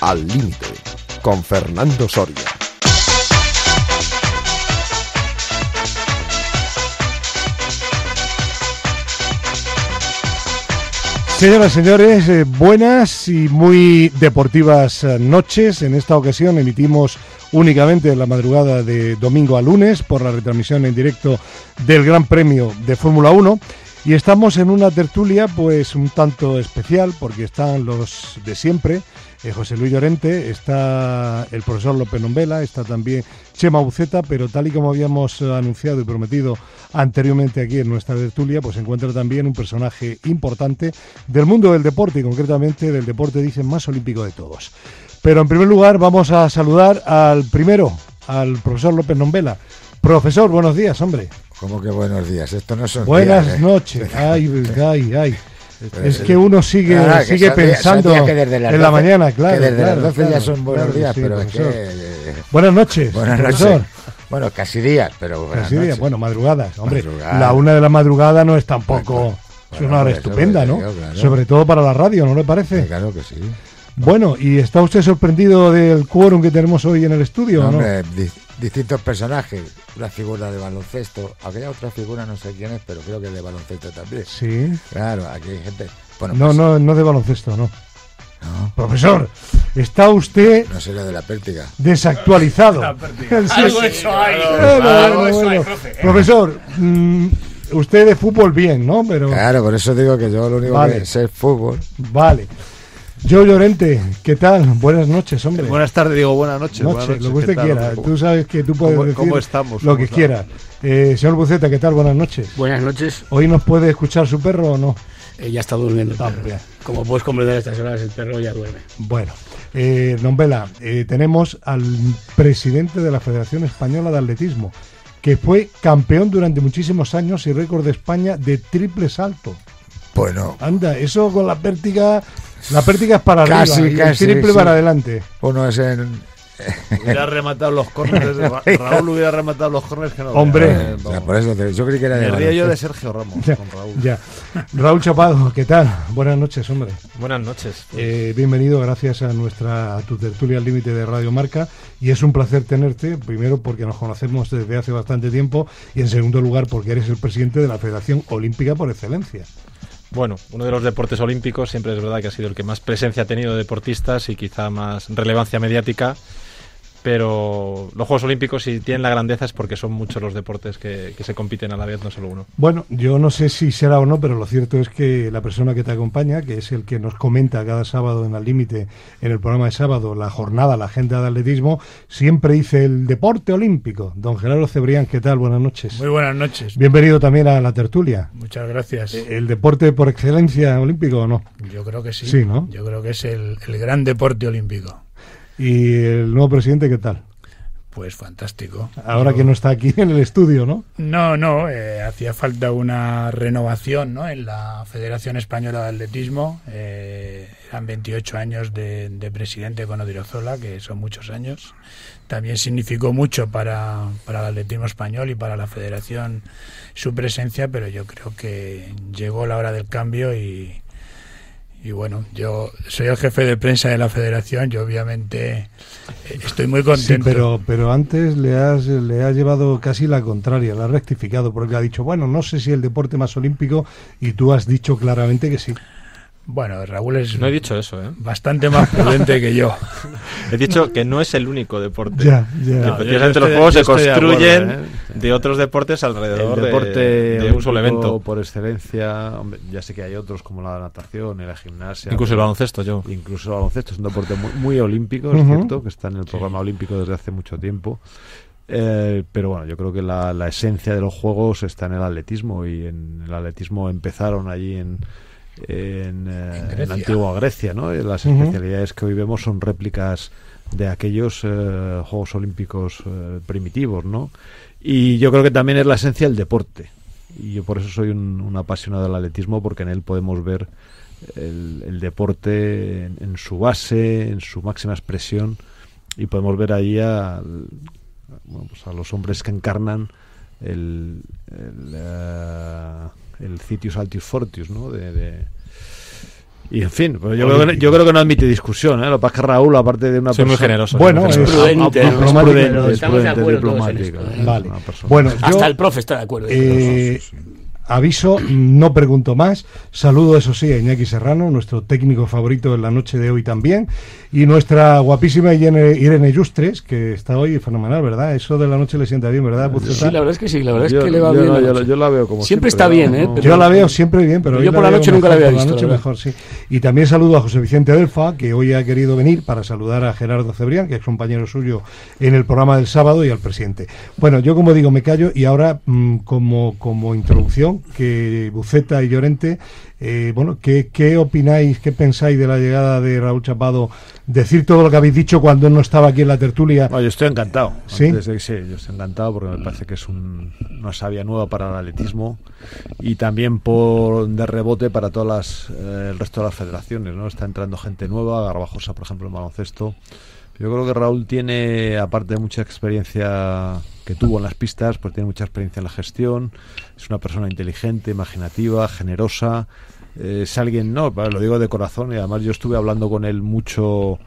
Al Límite, con Fernando Soria. Señoras y señores, buenas y muy deportivas noches. En esta ocasión emitimos únicamente en la madrugada de domingo a lunes por la retransmisión en directo del Gran Premio de Fórmula 1 y estamos en una tertulia pues un tanto especial porque están los de siempre, José Luis Llorente, está el profesor López Nombela, está también Chema Buceta, pero tal y como habíamos anunciado y prometido anteriormente aquí en nuestra tertulia, pues se encuentra también un personaje importante del mundo del deporte y concretamente del deporte, dicen, más olímpico de todos. Pero en primer lugar vamos a saludar al profesor López Nombela. Profesor, buenos días, hombre. ¿Cómo que buenos días? Esto no son buenas días, noches. Ay. Es que uno sigue pensando en la mañana, claro. Que desde las 12 ya son buenos días, sí, pero profesor. es que... Buenas noches, Buenas profesor. noches. Bueno, casi días, pero buenas noches. Bueno, madrugadas, hombre. Madrugada. La 1 de la madrugada no es tampoco... Es una hora estupenda, ¿no? Claro. Sobre todo para la radio, ¿no le parece? Claro que sí. Bueno, ¿y está usted sorprendido del quórum que tenemos hoy en el estudio, No, o no? hombre, distintos personajes. Una figura de baloncesto. Aquella otra figura no sé quién es, pero creo que de baloncesto también. Sí. Claro, aquí hay gente... Bueno, No de baloncesto, no. No. Profesor, está usted No será de la pértiga. desactualizado. Algo eso hay. Bueno. Profesor, usted de fútbol bien, ¿no? Pero Claro, por eso digo que yo lo único Vale. que sé es fútbol. vale. Yo Llorente, ¿qué tal? Buenas noches, hombre. Buenas tardes, digo buenas noches. Buenas noches, Lo que usted ¿qué tal? quiera. Tú sabes que tú puedes decir ¿Cómo estamos? lo que quiera. Señor Buceta, ¿qué tal? Buenas noches. Buenas noches. ¿Hoy nos puede escuchar su perro o no? Ya está durmiendo el perro. Bien. Como puedes comprender a estas horas, el perro ya duerme. Bueno, Nombela, tenemos al presidente de la Federación Española de Atletismo, que fue campeón durante muchísimos años y récord de España de triple salto. Bueno, Anda, eso con la pértiga es para Casi, arriba y el casi, triple sí. para adelante. uno es en... Hubiera rematado los córneres. Raúl hubiera rematado los córneres que no. Hombre. O sea, por eso yo creí que era de Me río yo de baloncesto. Sergio Ramos Ya, con Raúl. ya. Raúl Chapado, ¿qué tal? Buenas noches, hombre. Buenas noches. Bienvenido, gracias a tu tertulia al límite de Radio Marca, y es un placer tenerte, primero porque nos conocemos desde hace bastante tiempo y en segundo lugar porque eres el presidente de la Federación Olímpica por excelencia. Bueno, uno de los deportes olímpicos siempre es verdad que ha sido el que más presencia ha tenido de deportistas y quizá más relevancia mediática, pero los Juegos Olímpicos, si tienen la grandeza, es porque son muchos los deportes que se compiten a la vez, no solo uno. Bueno, yo no sé si será o no, pero lo cierto es que la persona que te acompaña, que es el que nos comenta cada sábado en Al Límite, en el programa de sábado, la jornada, la agenda de atletismo, siempre dice el deporte olímpico. Don Gerardo Cebrián, ¿qué tal? Buenas noches. Muy buenas noches. Bienvenido también a la tertulia. Muchas gracias. ¿El deporte por excelencia olímpico o no? Yo creo que sí. Sí, ¿no? Yo creo que es el gran deporte olímpico. ¿Y el nuevo presidente qué tal? Pues fantástico. Ahora que no está aquí en el estudio, ¿no? No, hacía falta una renovación, ¿no? En la Federación Española de Atletismo. Eran 28 años de presidente con Odriozola, que son muchos años. También significó mucho para el atletismo español y para la Federación su presencia, pero yo creo que llegó la hora del cambio y bueno, yo soy el jefe de prensa de la Federación, yo obviamente estoy muy contento. Sí, pero antes le has llevado casi la contraria, la has rectificado, porque ha dicho, bueno, no sé si el deporte más olímpico, y tú has dicho claramente que sí. Bueno, Raúl es No he dicho eso, ¿eh? bastante más prudente que yo. He dicho que no es el único deporte. Ya. Que precisamente los juegos se construyen de otros deportes alrededor El deporte de un solo olímpico evento. por excelencia, hombre, ya sé que hay otros como la natación y la gimnasia. Incluso el baloncesto, yo. Incluso el baloncesto es un deporte muy olímpico, es cierto, que está en el programa olímpico desde hace mucho tiempo. Pero bueno, yo creo que la esencia de los juegos está en el atletismo, y en el atletismo empezaron allí en la antigua Grecia, ¿no? Y las especialidades que hoy vemos son réplicas de aquellos Juegos Olímpicos primitivos, ¿no? Y yo creo que también es la esencia del deporte, y yo por eso soy un apasionado del atletismo, porque en él podemos ver el deporte en su base, en su máxima expresión, y podemos ver ahí a los hombres que encarnan el Citius Altius Fortius, ¿no? Y en fin, pues yo creo que no admite discusión, ¿eh? Lo que pasa es que Raúl, aparte de una Soy muy persona... generoso. Bueno, muy es generoso. prudente, es diplomático. pero estamos de acuerdo todos en diplomático, esto, ¿eh? Vale. Una persona. Bueno, yo Hasta el profe está de acuerdo. aviso, no pregunto más. Saludo, eso sí, a Iñaki Serrano, nuestro técnico favorito en la noche de hoy también, y nuestra guapísima Irene Justres, que está hoy fenomenal, ¿verdad? Eso de la noche le sienta bien, ¿verdad, Buceta? Sí, la verdad es que sí, la verdad es Yo- que le va yo bien. no, la yo noche. la veo como Siempre está bien, ¿eh? no- Pero- Yo la veo siempre bien, pero Yo hoy por la veo noche nunca la mejor, había por visto, noche la verdad. mejor, sí. Y también saludo a José Vicente Delfa, que hoy ha querido venir para saludar a Gerardo Cebrián, que es compañero suyo en el programa del sábado, y al presidente. Bueno, yo como digo me callo, y ahora como introducción, que Buceta y Llorente, bueno, ¿qué opináis, qué pensáis de la llegada de Raúl Chapado? Decir todo lo que habéis dicho cuando él no estaba aquí en la tertulia. No, yo estoy encantado. ¿Sí? Sí, yo estoy encantado porque me parece que es una savia nueva para el atletismo y también de rebote para todas el resto de las federaciones, ¿no? Está entrando gente nueva, Garbajosa, por ejemplo, en baloncesto. Yo creo que Raúl tiene, aparte de mucha experiencia que tuvo en las pistas, pues tiene mucha experiencia en la gestión. Es una persona inteligente, imaginativa, generosa. Es alguien, no, lo digo de corazón, y además yo estuve hablando con él mucho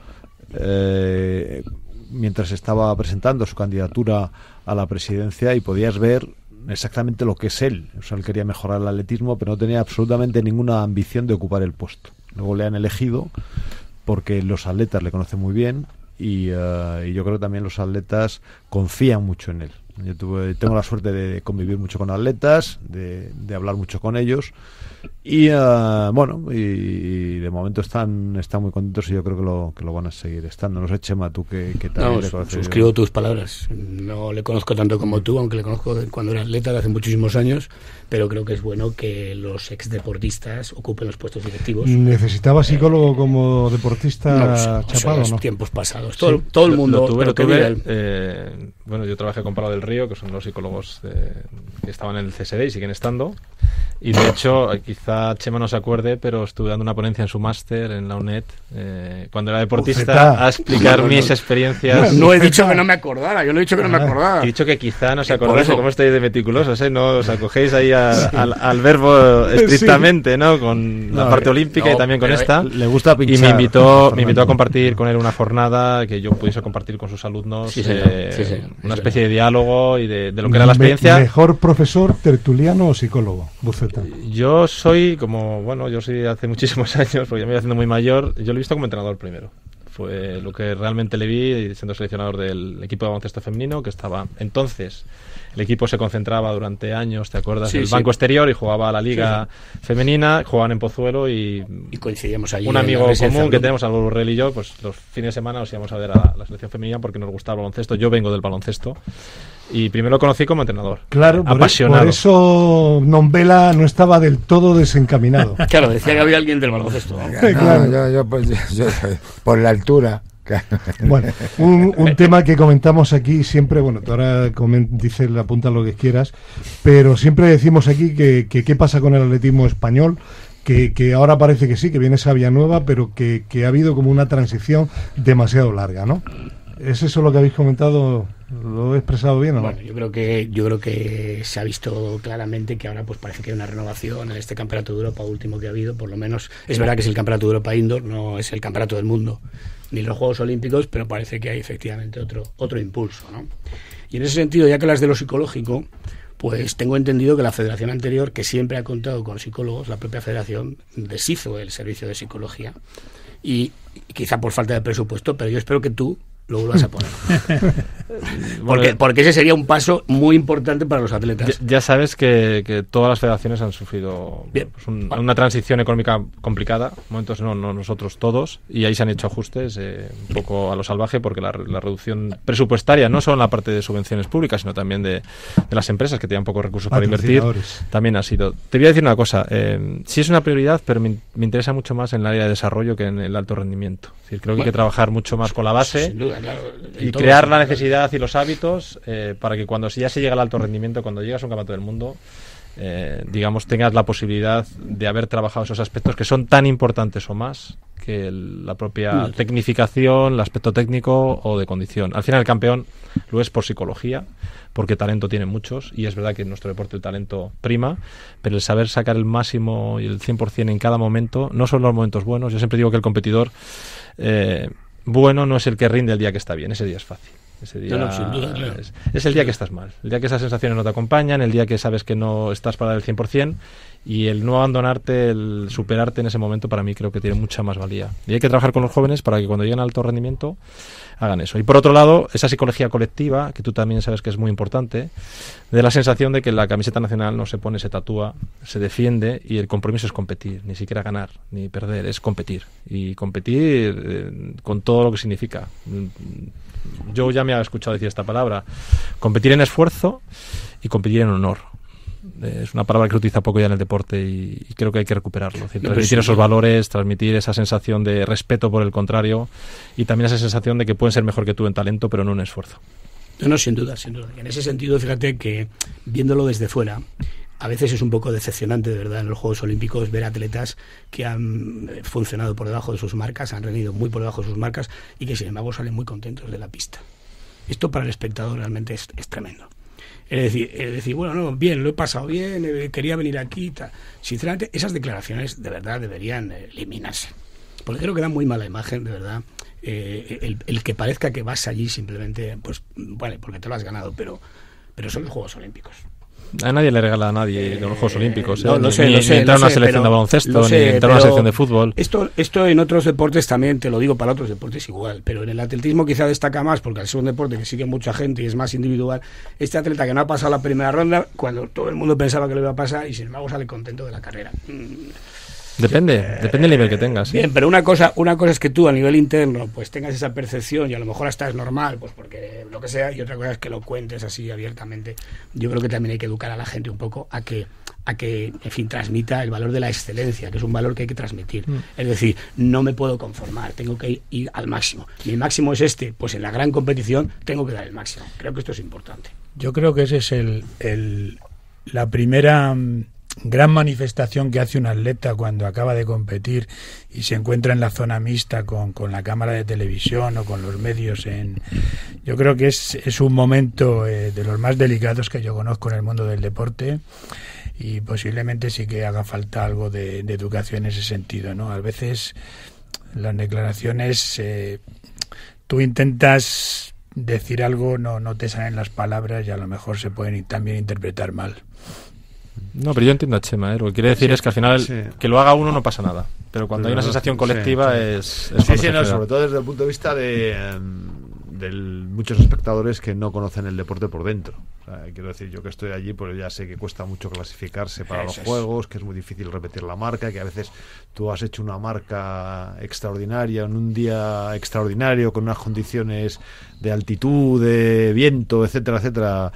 mientras estaba presentando su candidatura a la presidencia, y podías ver exactamente lo que es él. O sea, él quería mejorar el atletismo, pero no tenía absolutamente ninguna ambición de ocupar el puesto. Luego le han elegido porque los atletas le conocen muy bien, y yo creo que también los atletas confían mucho en él. Yo tengo la suerte de convivir mucho con atletas, de hablar mucho con ellos, y bueno, y de momento están muy contentos, y yo creo que lo van a seguir estando. No sé, Chema, tú que también No, le conoces. suscribo tus palabras. No le conozco tanto como tú, aunque le conozco cuando era atleta de hace muchísimos años, pero creo que es bueno que los exdeportistas ocupen los puestos directivos. ¿Necesitaba psicólogo como deportista No, eso Chapado, es no? tiempos pasados. Todo el mundo. Lo pero que tuve. diga él. Bueno, yo trabajé con Pablo del Río, que son los psicólogos que estaban en el CSD y siguen estando. Y de hecho, quizá Chema no se acuerde, pero estuve dando una ponencia en su máster en la UNED, cuando era deportista, Buceta. a explicar mis experiencias. No he dicho que no me acordara, yo no he dicho que no me acordara. He dicho que quizá no se Por acordase, eso. cómo estáis de meticulosos, ¿eh? No os acogéis ahí al verbo estrictamente, ¿no? Con la parte olímpica y también con pero, esta. Le gusta pinchar. Y me invitó a Fernando. compartir con él una jornada que yo pudiese compartir con sus alumnos, Sí, señor. Sí, señor. una especie de diálogo y de lo que era la experiencia. ¿Mejor profesor, tertuliano o psicólogo, Buceta? Yo soy yo soy hace muchísimos años, porque ya me voy haciendo muy mayor, yo lo he visto como entrenador primero. Fue lo que realmente le vi siendo seleccionador del equipo de baloncesto femenino, que estaba entonces. El equipo se concentraba durante años, ¿te acuerdas? Sí, El sí. banco exterior, y jugaba a la liga femenina, jugaban en Pozuelo, y coincidíamos allí. un en la amigo residencia común que del tenemos, Álvaro Burrell y yo, pues los fines de semana nos íbamos a ver a la selección femenina porque nos gustaba el baloncesto. Yo vengo del baloncesto y primero lo conocí como entrenador. Claro, apasionado. por eso Nombela no estaba del todo desencaminado. Claro, decía que había alguien del baloncesto. Claro. Yo por la altura. Bueno, un tema que comentamos aquí siempre, bueno, tú ahora dices, apunta lo que quieras, pero siempre decimos aquí que qué pasa con el atletismo español, que ahora parece que sí, que viene esa vía nueva, pero que ha habido como una transición demasiado larga, ¿no? ¿Es eso lo que habéis comentado? ¿Lo he expresado bien o no? Bueno, yo creo que se ha visto claramente que ahora pues parece que hay una renovación en este Campeonato de Europa último que ha habido. Por lo menos es verdad que es el Campeonato de Europa Indoor, no es el Campeonato del Mundo ni los Juegos Olímpicos, pero parece que hay efectivamente otro impulso, ¿no? Y en ese sentido, ya que hablas de lo psicológico, pues tengo entendido que la federación anterior, que siempre ha contado con psicólogos, la propia federación deshizo el servicio de psicología, y quizá por falta de presupuesto, pero yo espero que tú lo vuelvas a poner. Porque ese sería un paso muy importante para los atletas. Ya sabes que todas las federaciones han sufrido pues, una transición económica complicada, momentos no nosotros todos, y ahí se han hecho ajustes un poco a lo salvaje, porque la reducción presupuestaria, no solo en la parte de subvenciones públicas, sino también de las empresas que tenían pocos recursos para invertir, también ha sido. Te voy a decir una cosa, sí es una prioridad, pero me interesa mucho más en el área de desarrollo que en el alto rendimiento. Es decir, creo que hay que trabajar mucho más con la base, sin duda, claro, y crear la necesidad y los hábitos para que cuando ya se llega al alto rendimiento, cuando llegas a un campeonato del mundo, digamos, tengas la posibilidad de haber trabajado esos aspectos que son tan importantes o más que la propia tecnificación, el aspecto técnico o de condición. Al final el campeón lo es por psicología, porque talento tiene muchos, y es verdad que en nuestro deporte el talento prima, pero el saber sacar el máximo y el 100% en cada momento, no son los momentos buenos. Yo siempre digo que el competidor bueno no es el que rinde el día que está bien, ese día es fácil. Ese día sin duda, claro. Es el día que estás mal, el día que esas sensaciones no te acompañan, el día que sabes que no estás para dar el 100%, y el no abandonarte, el superarte en ese momento, para mí creo que tiene mucha más valía. Y hay que trabajar con los jóvenes para que cuando lleguen al alto rendimiento hagan eso. Y por otro lado, esa psicología colectiva, que tú también sabes que es muy importante, de la sensación de que la camiseta nacional no se pone, se tatúa, se defiende, y el compromiso es competir, ni siquiera ganar ni perder, es competir. Y competir con todo lo que significa. Yo ya me he escuchado decir esta palabra: competir en esfuerzo y competir en honor. Es una palabra que se utiliza poco ya en el deporte, y creo que hay que recuperarlo. Es decir, transmitir esos valores, transmitir esa sensación de respeto por el contrario, y también esa sensación de que pueden ser mejor que tú en talento, pero no en esfuerzo. No, sin duda, sin duda. En ese sentido, fíjate que viéndolo desde fuera, a veces es un poco decepcionante, de verdad, en los Juegos Olímpicos ver atletas que han funcionado por debajo de sus marcas, han rendido muy por debajo de sus marcas, y que sin embargo salen muy contentos de la pista. Esto para el espectador realmente es tremendo. Es decir, bueno, no, bien, lo he pasado bien, quería venir aquí y tal. Sinceramente, esas declaraciones de verdad deberían eliminarse, porque creo que dan muy mala imagen, de verdad. El que parezca que vas allí simplemente, pues, vale, porque te lo has ganado, pero son los Juegos Olímpicos. A nadie le regala a nadie los Juegos Olímpicos. No, lo sé, ni entrar a una selección de baloncesto, ni entrar a una selección de fútbol. Esto en otros deportes también, te lo digo, para otros deportes igual, pero en el atletismo quizá destaca más, porque al ser un deporte que sigue mucha gente y es más individual, este atleta que no ha pasado la primera ronda, cuando todo el mundo pensaba que lo iba a pasar, y sin embargo sale contento de la carrera. Depende del nivel que tengas. Bien, pero una cosa es que tú a nivel interno pues tengas esa percepción, y a lo mejor hasta es normal, pues porque lo que sea, y otra cosa es que lo cuentes así abiertamente. Yo creo que también hay que educar a la gente un poco a que en fin, transmita el valor de la excelencia, que es un valor que hay que transmitir. Es decir, no me puedo conformar, tengo que ir al máximo. Y el máximo es pues en la gran competición tengo que dar el máximo. Creo que esto es importante. Yo creo que ese es la primera gran manifestación que hace un atleta cuando acaba de competir y se encuentra en la zona mixta con la cámara de televisión o con los medios. Yo creo que es un momento de los más delicados que yo conozco en el mundo del deporte, y posiblemente sí que haga falta algo de educación en ese sentido, ¿no? A veces las declaraciones, tú intentas decir algo, no te salen las palabras, y a lo mejor se pueden también interpretar mal. No, pero yo entiendo a Chema, lo que quiere decir es que al final que lo haga uno no pasa nada, pero cuando hay una sensación colectiva es no, sobre todo desde el punto de vista de muchos espectadores que no conocen el deporte por dentro. O sea, quiero decir, yo que estoy allí, pues ya sé que cuesta mucho clasificarse para los juegos, que es muy difícil repetir la marca, que a veces tú has hecho una marca extraordinaria en un día extraordinario, con unas condiciones de altitud, de viento, etcétera, etcétera,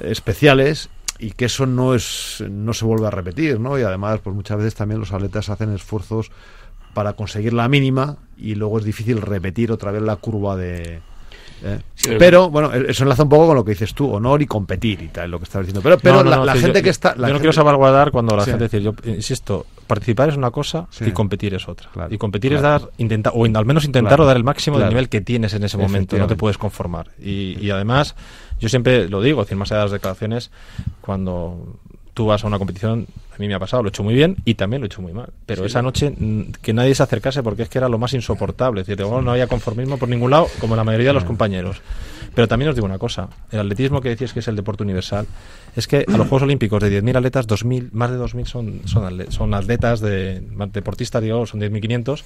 especiales, y que eso no se vuelve a repetir, ¿no? Y además, pues muchas veces también los atletas hacen esfuerzos para conseguir la mínima, y luego es difícil repetir otra vez la curva de... Pero bueno, eso enlaza un poco con lo que dices tú, honor y competir y tal, lo que estás diciendo. Pero la gente que está... Yo no quiero salvaguardar cuando la gente dice, yo insisto, participar es una cosa y competir es otra. Claro, y competir es intentar, o al menos intentar dar el máximo del nivel que tienes en ese momento, no te puedes conformar. Y además, yo siempre lo digo, más allá de las declaraciones, cuando tú vas a una competición, a mí me ha pasado, lo he hecho muy bien y también lo he hecho muy mal, pero esa noche que nadie se acercase, porque es que era lo más insoportable, es decir, no había conformismo por ningún lado, como la mayoría de los compañeros. Pero también os digo una cosa, el atletismo que decís que es el deporte universal, es que a los Juegos Olímpicos de 10.000 atletas, más de 2.000 son atletas, deportistas, digo, son 10.500,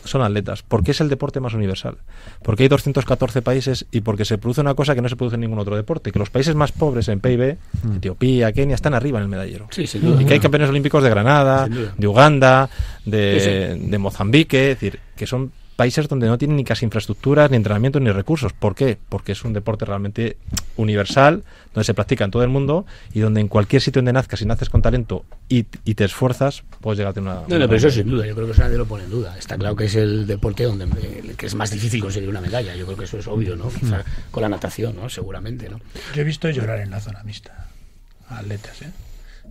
son atletas. ¿Por qué es el deporte más universal? Porque hay 214 países, y porque se produce una cosa que no se produce en ningún otro deporte, que los países más pobres en PIB, Etiopía, Kenia, están arriba en el medallero. Sí, sin duda. Y que hay campeones olímpicos de Granada, de Uganda, de Mozambique, es decir, que son países donde no tienen ni casi infraestructuras, ni entrenamiento, ni recursos. ¿Por qué? Porque es un deporte realmente universal, donde se practica en todo el mundo, y donde en cualquier sitio donde nazcas, si naces con talento y te esfuerzas, puedes llegar a tener una... pero eso sin duda, yo creo que eso nadie lo pone en duda. Está claro que es el deporte que es más difícil conseguir una medalla, yo creo que eso es obvio, ¿no? Quizá con la natación, ¿no? Seguramente, ¿no? Yo he visto llorar en la zona mixta a atletas,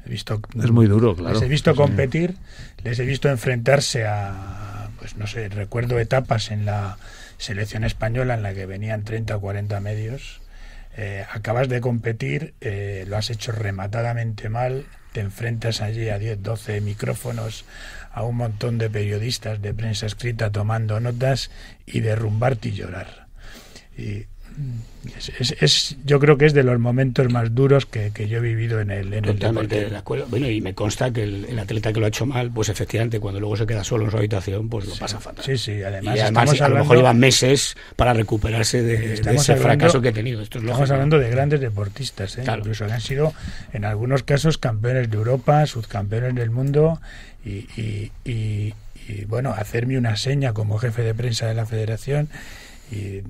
es muy duro, claro. Les he visto competir, les he visto enfrentarse a pues no sé, recuerdo etapas en la selección española en la que venían 30 o 40 medios. Acabas de competir, lo has hecho rematadamente mal, te enfrentas allí a 10, 12 micrófonos, a un montón de periodistas de prensa escrita tomando notas y derrumbarte y llorar. Y yo creo que es de los momentos más duros que yo he vivido en el deporte. Totalmente de acuerdo. Bueno, y me consta que el atleta que lo ha hecho mal, pues efectivamente cuando luego se queda solo en su habitación, pues lo pasa fatal. Sí, además, y además a lo mejor lleva meses para recuperarse de ese fracaso que he tenido. Estamos hablando de grandes deportistas, claro. Incluso que han sido en algunos casos campeones de Europa, subcampeones del mundo y bueno, hacerme una seña como jefe de prensa de la federación y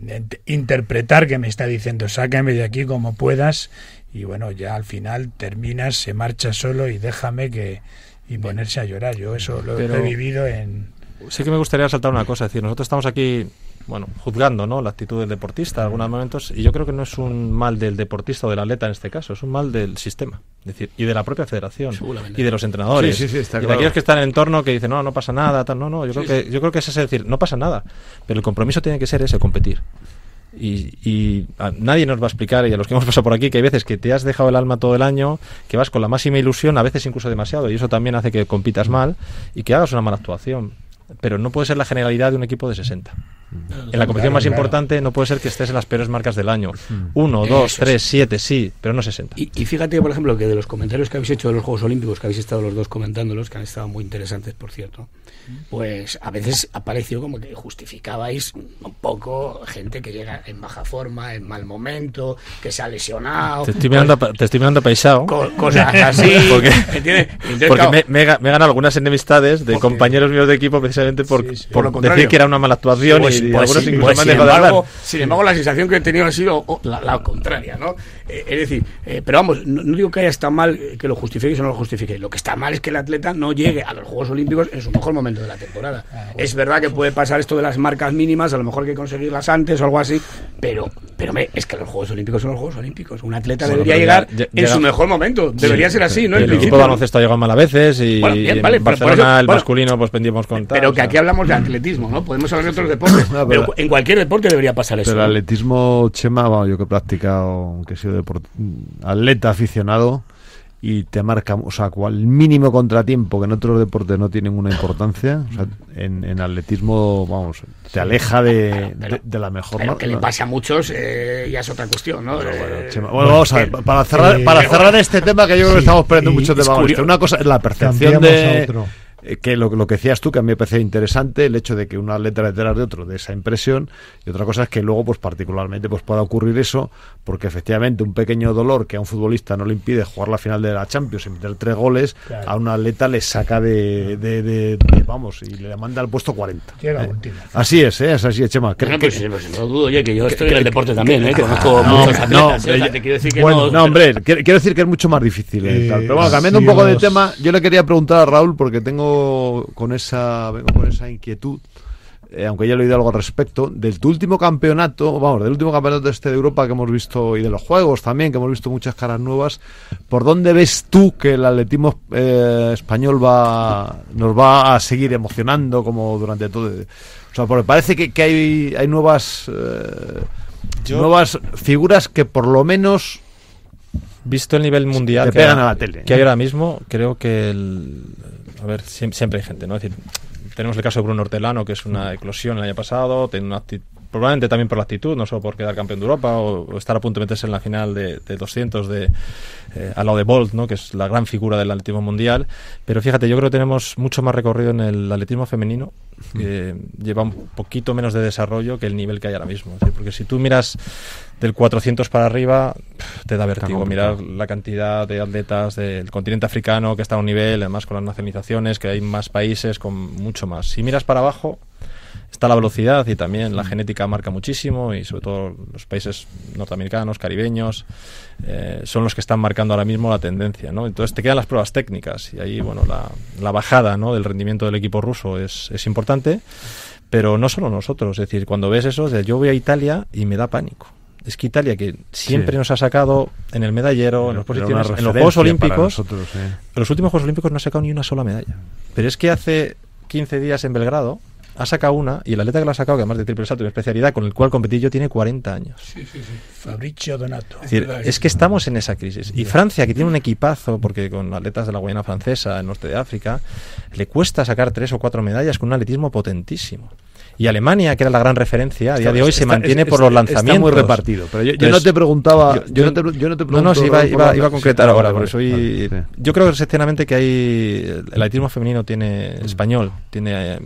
interpretar que me está diciendo sácame de aquí como puedas, y bueno, ya al final terminas, se marcha solo y déjame y ponerse a llorar. Yo eso lo he vivido en... Sí que me gustaría resaltar una cosa, es decir, nosotros estamos aquí, bueno, juzgando, ¿no?, la actitud del deportista en algunos momentos, y yo creo que no es un mal del deportista o del atleta en este caso, es un mal del sistema, es decir, y de la propia federación y de los entrenadores, sí, está y de claro. aquellos que están en el entorno que dicen no pasa nada, tal, no, yo creo que es decir, no pasa nada, pero el compromiso tiene que ser ese, competir. Y nadie nos va a explicar, y a los que hemos pasado por aquí, que hay veces que te has dejado el alma todo el año, que vas con la máxima ilusión, a veces incluso demasiado, y eso también hace que compitas mal y que hagas una mala actuación. Pero no puede ser la generalidad de un equipo de 60. En la competición más importante no puede ser que estés en las peores marcas del año. 1, 2, 3, 7, sí, pero no 60. Y fíjate, por ejemplo, que de los comentarios que habéis hecho de los Juegos Olímpicos, que habéis estado los dos comentándolos, que han estado muy interesantes, por cierto, pues a veces ha parecido como que justificabais un poco gente que llega en baja forma, en mal momento, que se ha lesionado. Te estoy mirando paisado. Cosas así. Porque me he ganado algunas enemistades de compañeros míos de equipo precisamente por decir que era una mala actuación, y algunos incluso me han dejado de hablar. Sin embargo, la sensación que he tenido ha sido la contraria, ¿no? Es decir, pero vamos, no digo que haya estado mal que lo justifiquéis o no lo justifiquéis. Lo que está mal es que el atleta no llegue a los Juegos Olímpicos en su mejor momento de la temporada. Es verdad que puede pasar esto de las marcas mínimas, a lo mejor hay que conseguirlas antes o algo así, pero es que los Juegos Olímpicos son los Juegos Olímpicos. Un atleta debería llegar en su mejor momento. Debería ser así, ¿no? El equipo de baloncesto ha llegado mal a veces, y en Barcelona el masculino pues pendíamos con tal. Pero que aquí hablamos de atletismo, ¿no? Podemos hablar de otros deportes, pero en cualquier deporte debería pasar eso. Pero el atletismo, Chema, yo que he practicado, aunque he sido atleta aficionado, y te marca, o sea, cual mínimo contratiempo que en otros deportes no tiene ninguna importancia, o sea, en atletismo, vamos, te aleja de la mejor. Pero que le pase a muchos ya es otra cuestión, ¿no? Bueno, vamos a ver, para cerrar este tema, que yo creo que estamos perdiendo mucho de baloncesto. Una cosa es la percepción que lo que decías tú, que a mí me parece interesante, el hecho de que un atleta detrás de otro de esa impresión, y otra cosa es que luego pues particularmente pues pueda ocurrir eso, porque efectivamente un pequeño dolor que a un futbolista no le impide jugar la final de la Champions y meter 3 goles, claro, a un atleta le saca de vamos, y le manda al puesto 40. Así es, Chema. No dudo, oye, que yo estoy en el deporte también, que conozco muchos atletas. Te quiero decir que quiero decir que es mucho más difícil. Pero bueno, cambiando un poco de tema, yo le quería preguntar a Raúl, porque vengo con esa inquietud, aunque ya he leído algo al respecto, del último campeonato de Europa que hemos visto, y de los Juegos también, que hemos visto muchas caras nuevas. ¿Por dónde ves tú que el atletismo español nos va a seguir emocionando como durante todo? O sea, porque parece que hay nuevas figuras que por lo menos, visto el nivel mundial te pegan a la tele, que hay ahora mismo, creo que a ver, siempre hay gente, ¿no? Es decir, tenemos el caso de Bruno Hortelano, que es una eclosión el año pasado, tiene una probablemente también por la actitud, no solo por quedar campeón de Europa o estar a punto de meterse en la final de 200 al lado de Bolt, ¿no?, que es la gran figura del atletismo mundial. Pero fíjate, yo creo que tenemos mucho más recorrido en el atletismo femenino, que lleva un poquito menos de desarrollo que el nivel que hay ahora mismo. Es decir, porque si tú miras del 400 para arriba, te da vértigo mirar la cantidad de atletas del continente africano que está a un nivel, además con las nacionalizaciones, que hay más países con mucho más. Si miras para abajo, está la velocidad, y también la genética marca muchísimo, y sobre todo los países norteamericanos, caribeños, son los que están marcando ahora mismo la tendencia, ¿no? Entonces te quedan las pruebas técnicas, y ahí, bueno, la bajada, ¿no?, del rendimiento del equipo ruso es importante, pero no solo nosotros. Es decir, cuando ves eso, yo voy a Italia y me da pánico. Es que Italia, que siempre nos ha sacado en el medallero, en las posiciones, en los Juegos Olímpicos, en los últimos Juegos Olímpicos no ha sacado ni una sola medalla. Pero es que hace 15 días en Belgrado ha sacado una, y el atleta que la ha sacado, que además de triple salto y especialidad, con el cual competí yo, tiene 40 años. Sí. Fabrizio Donato. Es decir, es que estamos en esa crisis. Y Francia, que tiene un equipazo, porque con atletas de la Guayana Francesa, el norte de África, le cuesta sacar 3 o 4 medallas con un atletismo potentísimo. Y Alemania, que era la gran referencia, a día de hoy se mantiene por los lanzamientos. Está muy repartido. Pero yo no te preguntaba. Yo no te pregunto. No, sí, iba a concretar ahora. Por eso sí. Yo creo sinceramente que hay. El atletismo femenino español tiene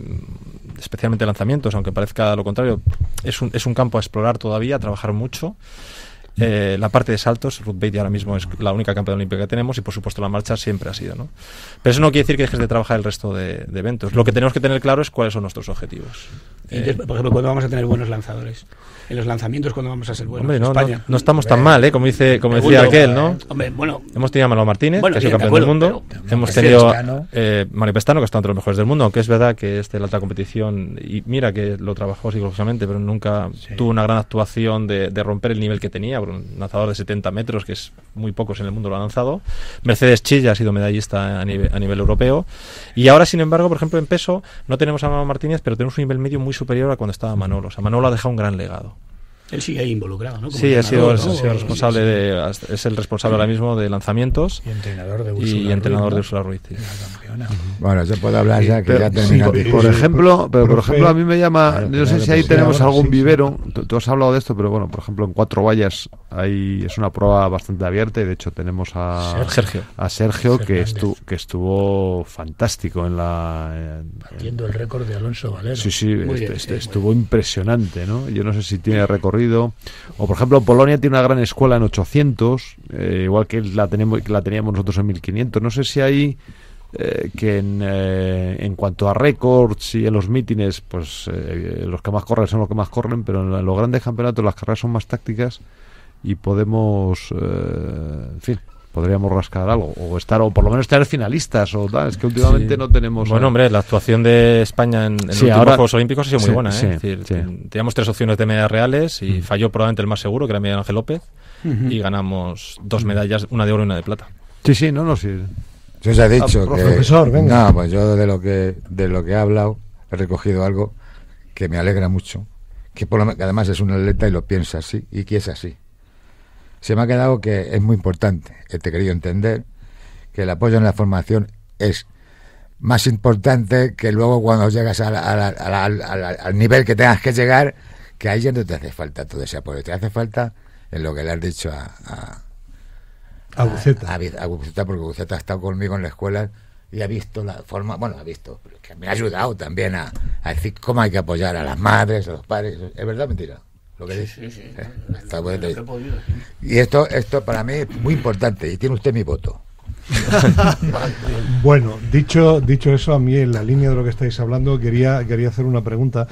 especialmente lanzamientos, aunque parezca lo contrario. Es un campo a explorar todavía, a trabajar mucho. La parte de saltos, Ruth Beatty ahora mismo es la única campeona olímpica que tenemos, y por supuesto la marcha siempre ha sido, ¿no? Pero eso no quiere decir que dejes de trabajar el resto de eventos. Lo que tenemos que tener claro es cuáles son nuestros objetivos. Entonces, por ejemplo, ¿cuándo vamos a tener buenos lanzadores? En los lanzamientos, ¿cuándo vamos a ser buenos? Hombre, España. No estamos tan mal, como decía aquel, ¿no? Hombre, bueno, hemos tenido a Manolo Martínez, que ha sido campeón del mundo. Hemos tenido Mario Pestano, que está entre los mejores del mundo, aunque es verdad que es de la alta competición, y mira que lo trabajó psicológicamente, pero nunca tuvo una gran actuación de romper el nivel que tenía. Un lanzador de 70 metros, que es muy pocos en el mundo lo han lanzado. Mercedes Chilla ha sido medallista a nivel europeo. Y ahora, sin embargo, por ejemplo, en peso no tenemos a Manolo Martínez, pero tenemos un nivel medio muy superior a cuando estaba Manolo. O sea, Manolo ha dejado un gran legado. Él sigue ahí involucrado, ¿no? Como sí, ha sido responsable es el responsable ahora mismo de lanzamientos y entrenador de Úrsula Ruiz. Sí. Bueno, yo puedo hablar ya que ya termina. Por ejemplo, a mí me llama, no sé si ahí tenemos algún vivero. Tú has hablado de esto, pero bueno, por ejemplo, en Cuatro Vallas es una prueba bastante abierta, y de hecho tenemos a Sergio que estuvo fantástico en batiendo el récord de Alonso Valero. Sí, estuvo impresionante, ¿no? Yo no sé si tiene recorrido. O por ejemplo, Polonia tiene una gran escuela en 800, igual que la teníamos nosotros en 1500. No sé si hay que en cuanto a récords y en los mítines, pues los que más corren son los que más corren, pero en los grandes campeonatos las carreras son más tácticas, y podemos, en fin, podríamos rascar algo, o por lo menos tener finalistas, o tal. Es que últimamente no tenemos. Bueno, hombre, la actuación de España en los últimos Juegos Olímpicos ha sido muy buena, ¿eh? Es decir, teníamos 3 opciones de medallas reales, y falló probablemente el más seguro, que era Miguel Ángel López, y ganamos 2 medallas, una de oro y una de plata. Sí. Yo os he dicho que... Profesor, venga. No, pues yo de lo que he hablado he recogido algo que me alegra mucho, que además es un atleta y lo piensa así, y que es así. Se me ha quedado que es muy importante, te he querido entender, que el apoyo en la formación es más importante que luego cuando llegas al nivel que tengas que llegar, que ahí ya no te hace falta todo ese apoyo, te hace falta en lo que le has dicho a Buceta, porque Buceta ha estado conmigo en la escuela y ha visto la forma, pero que me ha ayudado también a decir cómo hay que apoyar a las madres, a los padres. ¿Es verdad o mentira lo que dice? Sí. Está bueno. Y esto para mí es muy importante, y tiene usted mi voto. Bueno, dicho eso, a mí en la línea de lo que estáis hablando quería hacer una pregunta,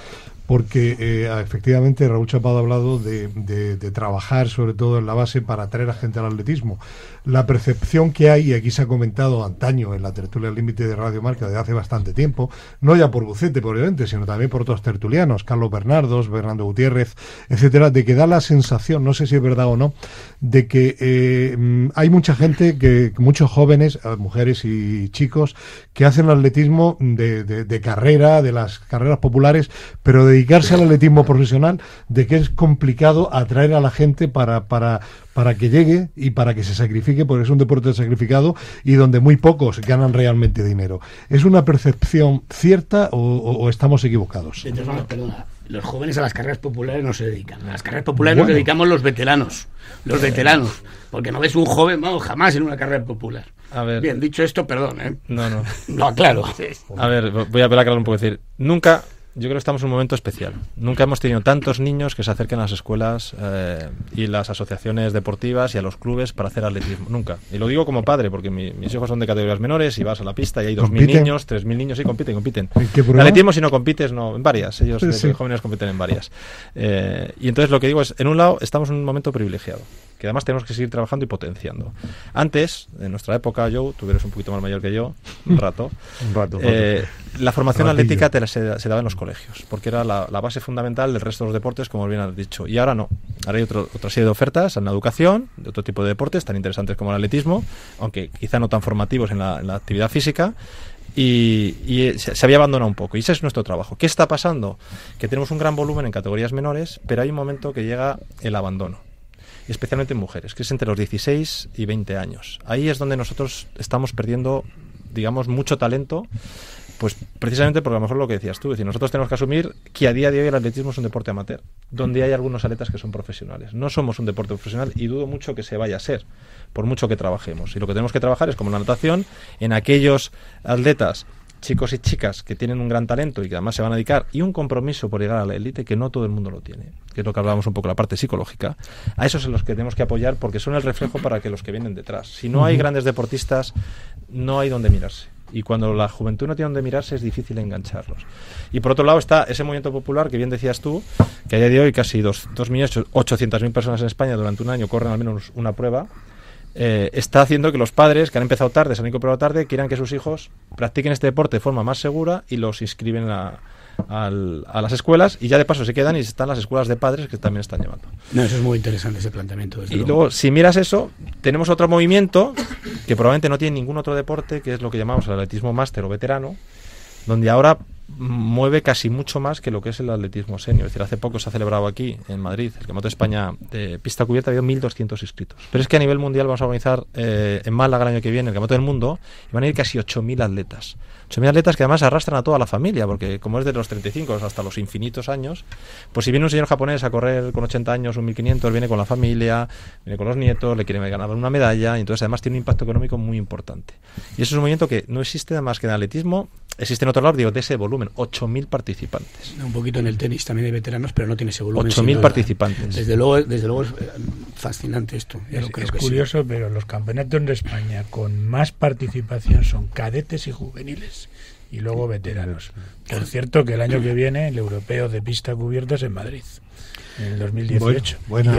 porque efectivamente Raúl Chapado ha hablado de trabajar sobre todo en la base para atraer a gente al atletismo. La percepción que hay, y aquí se ha comentado antaño en la tertulia al límite de Radio Marca desde hace bastante tiempo, no ya por Bucete, obviamente, sino también por otros tertulianos, Carlos Bernardos, Fernando Gutiérrez, etcétera, de que da la sensación, no sé si es verdad o no, de que hay mucha gente, muchos jóvenes, mujeres y chicos, que hacen el atletismo de carrera, de las carreras populares, pero dedicarse al atletismo profesional, de que es complicado atraer a la gente para que llegue y para que se sacrifique, porque es un deporte sacrificado y donde muy pocos ganan realmente dinero. ¿Es una percepción cierta o estamos equivocados? Perdona, los jóvenes a las carreras populares no se dedican. A las carreras populares nos dedicamos los veteranos. Porque no ves un joven, jamás en una carrera popular. A ver. Bien, dicho esto, perdón, ¿eh? No, claro. A ver, voy a apelar un poco, decir, nunca... Yo creo que estamos en un momento especial. Nunca hemos tenido tantos niños que se acerquen a las escuelas y las asociaciones deportivas y a los clubes para hacer atletismo. Nunca. Y lo digo como padre, porque mis hijos son de categorías menores y vas a la pista y hay 2.000 niños, 3.000 niños, y compiten. ¿En atletismo si no compites? No, en varias. Ellos sí. Jóvenes compiten en varias. Y entonces lo que digo es, en un lado estamos en un momento privilegiado, que además tenemos que seguir trabajando y potenciando. Antes, en nuestra época, Joe, tú eres un poquito más mayor que yo, un rato. La formación atlética se daba en los colegios, porque era la base fundamental del resto de los deportes, como bien has dicho. Y ahora no. Ahora hay otra serie de ofertas en la educación, de otro tipo de deportes, tan interesantes como el atletismo, aunque quizá no tan formativos en la actividad física, y se había abandonado un poco, y ese es nuestro trabajo. ¿Qué está pasando? Que tenemos un gran volumen en categorías menores, pero hay un momento que llega el abandono, especialmente en mujeres, que es entre los 16 y 20 años. Ahí es donde nosotros estamos perdiendo, digamos, mucho talento, pues precisamente porque a lo mejor lo que decías tú, es decir, nosotros tenemos que asumir que a día de hoy el atletismo es un deporte amateur, donde hay algunos atletas que son profesionales. No somos un deporte profesional y dudo mucho que se vaya a ser, por mucho que trabajemos. Y lo que tenemos que trabajar es, como en la natación, en aquellos atletas, chicos y chicas que tienen un gran talento y que además se van a dedicar, y un compromiso por llegar a la élite que no todo el mundo lo tiene, que es lo que hablábamos un poco, la parte psicológica. A esos son los que tenemos que apoyar, porque son el reflejo para que los que vienen detrás. Si no hay grandes deportistas, no hay donde mirarse. Y cuando la juventud no tiene donde mirarse, es difícil engancharlos. Y por otro lado está ese movimiento popular que bien decías tú, que a día de hoy casi 2.800.000 personas en España durante un año corren al menos una prueba. Está haciendo que los padres que han empezado tarde, se han incorporado tarde, quieran que sus hijos practiquen este deporte de forma más segura y los inscriben a las escuelas, y ya de paso se quedan y están las escuelas de padres que también están llevando. No, eso es muy interesante, ese planteamiento. Y luego, si miras eso, tenemos otro movimiento que probablemente no tiene ningún otro deporte, que es lo que llamamos el atletismo máster o veterano, donde ahora mueve casi mucho más que lo que es el atletismo senior. Es decir, hace poco se ha celebrado aquí en Madrid el Campeonato de España de pista cubierta, ha habido 1.200 inscritos. Pero es que a nivel mundial vamos a organizar en Málaga el año que viene el Campeonato del Mundo, y van a ir casi 8.000 atletas. 8.000 atletas que además arrastran a toda la familia, porque como es de los 35 hasta los infinitos años, pues si viene un señor japonés a correr con 80 años, un 1.500, viene con la familia, viene con los nietos, le quiere ganar una medalla, y entonces además tiene un impacto económico muy importante. Y eso es un movimiento que no existe más que en atletismo, existe en otro lado, digo, de ese volumen, 8.000 participantes. Un poquito en el tenis también hay veteranos, pero no tiene ese volumen. 8.000 participantes. Desde luego es fascinante esto. Es curioso, sí. Pero los campeonatos de España con más participación son cadetes y juveniles, y luego veteranos. Por cierto, que el año que viene el europeo de pista cubierta es en Madrid, en el 2018. Buena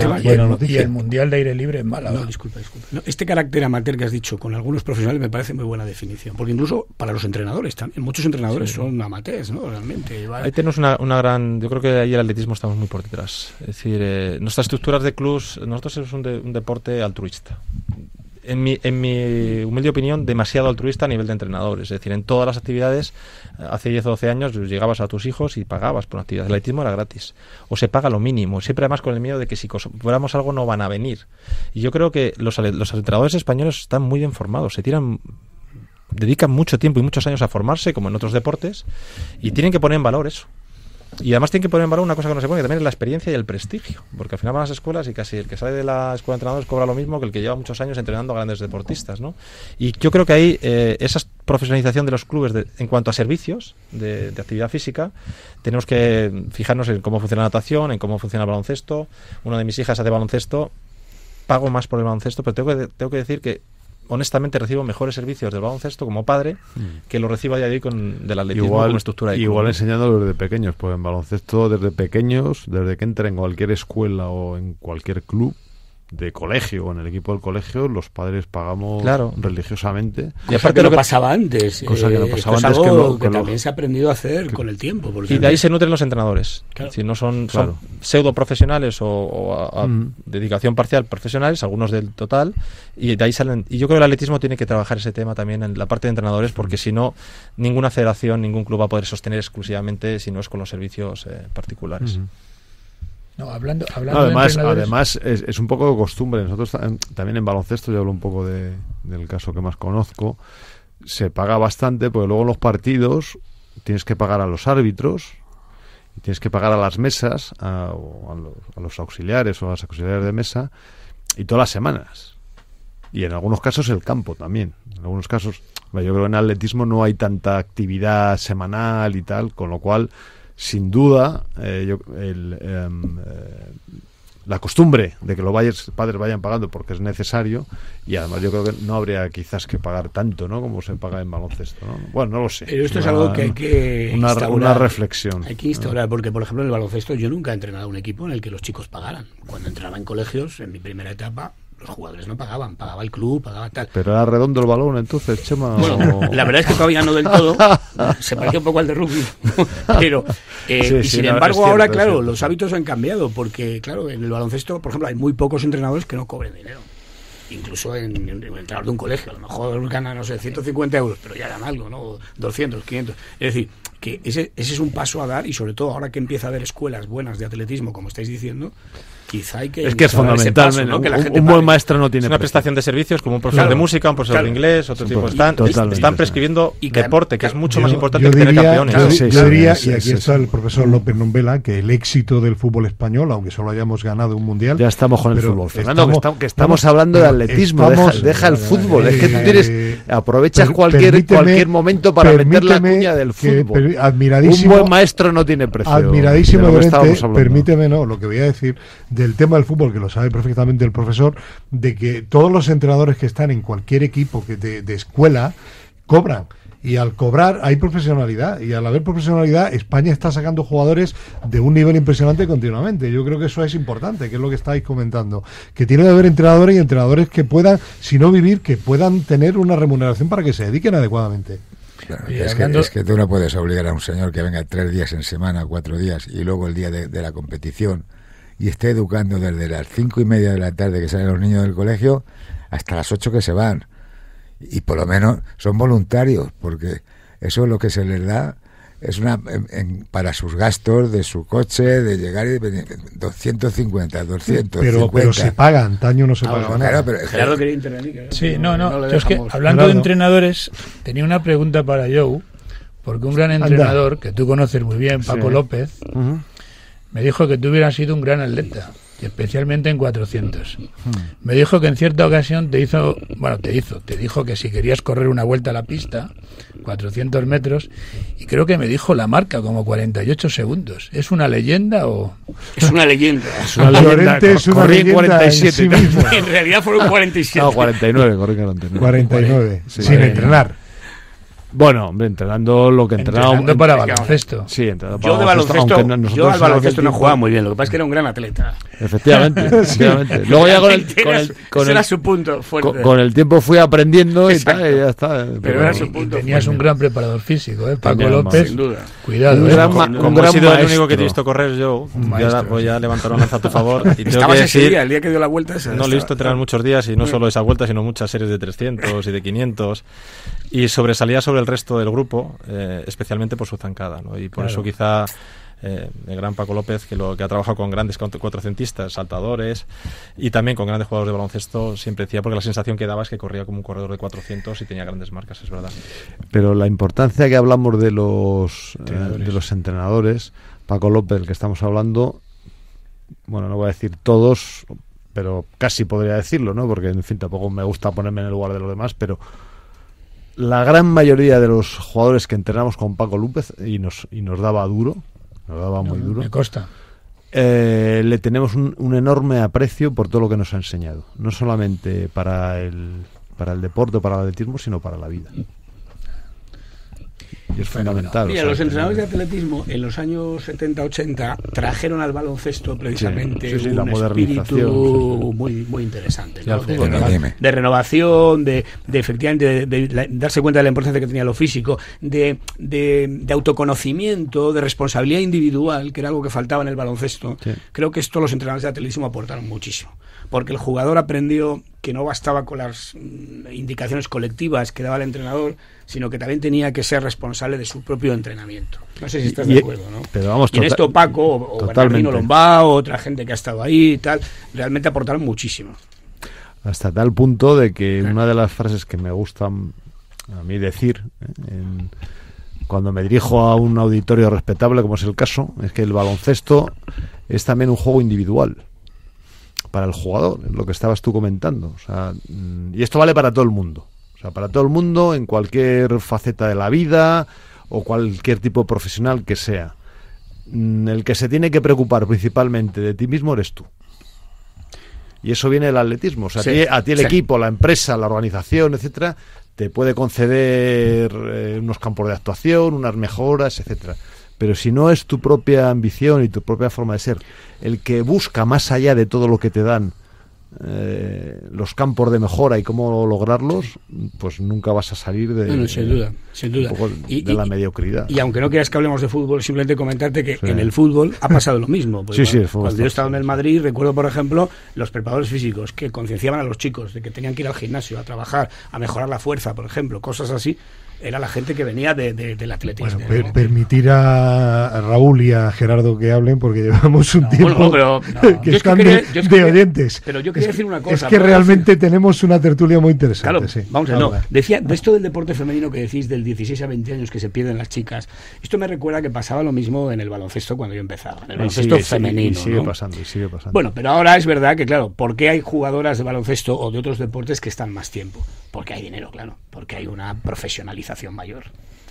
noticia. Y el Mundial de Aire Libre en Málaga. No, disculpa. No, este carácter amateur que has dicho con algunos profesionales me parece muy buena definición, porque incluso para los entrenadores también, muchos entrenadores son amateurs, ¿no? Realmente. Ahí tenemos una gran... Yo creo que ahí el atletismo estamos muy por detrás. Es decir, nuestras estructuras de clubs, nosotros somos un deporte altruista. En mi humilde opinión, demasiado altruista a nivel de entrenadores. Es decir, en todas las actividades, hace 10 o 12 años, llegabas a tus hijos y pagabas por una actividad. El atletismo era gratis. O se paga lo mínimo. Siempre además con el miedo de que si cobramos algo no van a venir. Y yo creo que los entrenadores españoles están muy bien formados. Dedican mucho tiempo y muchos años a formarse, como en otros deportes, y tienen que poner en valor eso. Y además tienen que poner en valor una cosa que no se pone, que también es la experiencia y el prestigio, porque al final van a las escuelas y casi el que sale de la escuela de entrenadores cobra lo mismo que el que lleva muchos años entrenando a grandes deportistas, ¿no? Y yo creo que ahí esa profesionalización de los clubes en cuanto a servicios de actividad física, tenemos que fijarnos en cómo funciona la natación, en cómo funciona el baloncesto. Una de mis hijas hace baloncesto, pago más por el baloncesto, pero tengo que decir que honestamente recibo mejores servicios del baloncesto como padre que lo recibo a día de hoy del atletismo como estructura de club. Igual enseñándolo desde pequeños, pues en baloncesto desde pequeños, desde que entren en cualquier escuela o en cualquier club de colegio o en el equipo del colegio, los padres pagamos religiosamente. Y aparte lo que pasaba antes. Cosa que no pasaba antes, que también se ha aprendido a hacer con el tiempo. Y de ahí se nutren los entrenadores. Claro. Si no son pseudo profesionales o dedicación parcial profesionales, algunos del total, y de ahí salen. Y yo creo que el atletismo tiene que trabajar ese tema también en la parte de entrenadores, porque si no, ninguna federación, ningún club va a poder sostener exclusivamente si no es con los servicios particulares. No, hablando además es un poco de costumbre. Nosotros también en baloncesto, yo hablo un poco del caso que más conozco, se paga bastante, porque luego en los partidos tienes que pagar a los árbitros y tienes que pagar a las mesas, a los auxiliares o a las auxiliares de mesa, y todas las semanas. Y en algunos casos el campo también. En algunos casos, yo creo que en atletismo no hay tanta actividad semanal y tal, con lo cual sin duda la costumbre de que los padres vayan pagando porque es necesario, y además yo creo que no habría quizás que pagar tanto, ¿no?, como se paga en baloncesto, ¿no? Bueno, no lo sé. Pero esto es algo que hay que instaurar. Una reflexión. Hay que instaurar, porque por ejemplo en el baloncesto yo nunca he entrenado un equipo en el que los chicos pagaran. Cuando entrenaba en colegios, en mi primera etapa, los jugadores no pagaban, pagaba el club, pagaba tal. ¿Pero era redondo el balón entonces, Chema? Bueno, la verdad es que todavía no del todo, se parecía un poco al de rugby, pero sin embargo ahora, claro, los hábitos han cambiado, porque claro, en el baloncesto, por ejemplo, hay muy pocos entrenadores que no cobren dinero. incluso en el entrenador de un colegio, a lo mejor gana, no sé, 150 euros, pero ya gana algo, ¿no? 200, 500. Es decir, que ese es un paso a dar, y sobre todo ahora que empieza a haber escuelas buenas de atletismo, como estáis diciendo, quizá hay que... Es que es fundamental, paso, ¿no? Que la gente un buen maestro no tiene es una precio. prestación de servicios, como un profesor de música, un profesor de inglés, otro tipo. Están prescribiendo Y deporte, que es mucho más importante yo que tener diría, campeones. Yo diría, y aquí está el profesor López Nombela, que el éxito del fútbol español, aunque solo hayamos ganado un mundial... Ya estamos con el pero fútbol, Fernando, que estamos hablando de atletismo, deja el fútbol, es que tú aprovechas cualquier momento para meter la cuña del fútbol. Admiradísimo, un buen maestro no tiene precio. Admiradísimo, permíteme, lo que voy a decir del tema del fútbol, que lo sabe perfectamente el profesor, de que todos los entrenadores que están en cualquier equipo de escuela cobran. Y al cobrar hay profesionalidad, y al haber profesionalidad España está sacando jugadores de un nivel impresionante continuamente. Yo creo que eso es importante, que es lo que estáis comentando, que tiene que haber entrenadores y entrenadores que puedan, si no vivir, que puedan tener una remuneración para que se dediquen adecuadamente. Claro, es que tú no puedes obligar a un señor que venga 3 días en semana, 4 días, y luego el día de la competición, y esté educando desde las 5:30 de la tarde que salen los niños del colegio hasta las 8 que se van. Y por lo menos son voluntarios, porque eso es lo que se les da, es para sus gastos de su coche, de llegar y 250, 200. Pero se paga, antaño no se pagaba nada. Claro, pero Gerardo quería intervenir. Sí, no. Yo es que, hablando de entrenadores, tenía una pregunta para Joe, porque un gran entrenador, que tú conoces muy bien, Paco López, me dijo que tú hubieras sido un gran atleta, y especialmente en 400. Me dijo que en cierta ocasión te dijo que si querías correr una vuelta a la pista, 400 metros, y creo que me dijo la marca, como 48 segundos. ¿Es una leyenda o...? Es una leyenda. Es una leyenda. Es una leyenda 47 en sí mismo. En realidad fueron 47. No, 49, corrí 49. 49, sin entrenar. Bueno, hombre, entrenando lo que entrenando para baloncesto. Sí, entrenando para yo de baloncesto, yo al baloncesto no jugaba tiempo muy bien, lo que pasa es que era un gran atleta. Efectivamente. Luego ya ese era su punto fuerte. Con el tiempo fui aprendiendo y tal, y ya está. Pero era su punto. Tenías un gran preparador físico, Paco López. Sin duda. Cuidado, como he sido el único que te he visto correr yo, voy a levantar una lanza a tu favor. Y estabas ese día, el día que dio la vuelta. No le he visto entrenar muchos días, y no solo esa vuelta, sino muchas series de 300 y de 500. Y sobresalía sobre el resto del grupo, especialmente por su zancada, ¿no? Y por eso quizá el gran Paco López, que ha trabajado con grandes cuatrocentistas, saltadores, y también con grandes jugadores de baloncesto, siempre decía, porque la sensación que daba es que corría como un corredor de 400 y tenía grandes marcas, es verdad. Pero la importancia que hablamos de los entrenadores, Paco López, el que estamos hablando, bueno, no voy a decir todos, pero casi podría decirlo, ¿no? Porque, en fin, tampoco me gusta ponerme en el lugar de los demás, pero la gran mayoría de los jugadores que entrenamos con Paco López y nos daba duro, nos daba muy duro. Me consta. Le tenemos un enorme aprecio por todo lo que nos ha enseñado, no solamente para el deporte, para el atletismo, sino para la vida. Y es fundamental. Mira, los entrenadores de atletismo en los años 70-80 trajeron al baloncesto precisamente un espíritu muy interesante, ¿no? de renovación, de efectivamente de darse cuenta de la importancia que tenía lo físico, de autoconocimiento, de responsabilidad individual, que era algo que faltaba en el baloncesto. Sí. Creo que esto los entrenadores de atletismo aportaron muchísimo, porque el jugador aprendió que no bastaba con las indicaciones colectivas que daba el entrenador, sino que también tenía que ser responsable de su propio entrenamiento. No sé si estás de acuerdo, ¿no? Pero vamos, y en esto Paco o Bernardino Lombao, otra gente que ha estado ahí y tal, realmente aportaron muchísimo. Hasta tal punto de que una de las frases que me gusta a mí decir cuando me dirijo a un auditorio respetable, como es el caso, es que el baloncesto es también un juego individual para el jugador, es lo que estabas tú comentando. O sea, y esto vale para todo el mundo. O sea, para todo el mundo, en cualquier faceta de la vida o cualquier tipo profesional que sea. El que se tiene que preocupar principalmente de ti mismo eres tú. Y eso viene del atletismo. O sea, a ti el equipo, la empresa, la organización, etcétera, te puede conceder unos campos de actuación, unas mejoras, etcétera. Pero si no es tu propia ambición y tu propia forma de ser el que busca más allá de todo lo que te dan los campos de mejora y cómo lograrlos, pues nunca vas a salir de, sin duda. Un poco de la mediocridad. Y aunque no quieras que hablemos de fútbol, simplemente comentarte que en el fútbol ha pasado lo mismo. Cuando yo estaba en el Madrid, recuerdo, por ejemplo, los preparadores físicos que concienciaban a los chicos de que tenían que ir al gimnasio a trabajar, a mejorar la fuerza, por ejemplo, cosas así. Era la gente que venía del atletismo. Bueno, permitir a Raúl y a Gerardo que hablen, porque llevamos un tiempo que están de oyentes. Pero yo quería decir una cosa. Es que realmente tenemos una tertulia muy interesante. Claro, sí. Vamos a ver, decía, de esto del deporte femenino que decís, del 16 a 20 años que se pierden las chicas, esto me recuerda que pasaba lo mismo en el baloncesto cuando yo empezaba, en el baloncesto femenino. Y sigue pasando. Bueno, pero ahora es verdad que, claro, ¿por qué hay jugadoras de baloncesto o de otros deportes que están más tiempo? Porque hay dinero, claro, porque hay una profesionalización mayor.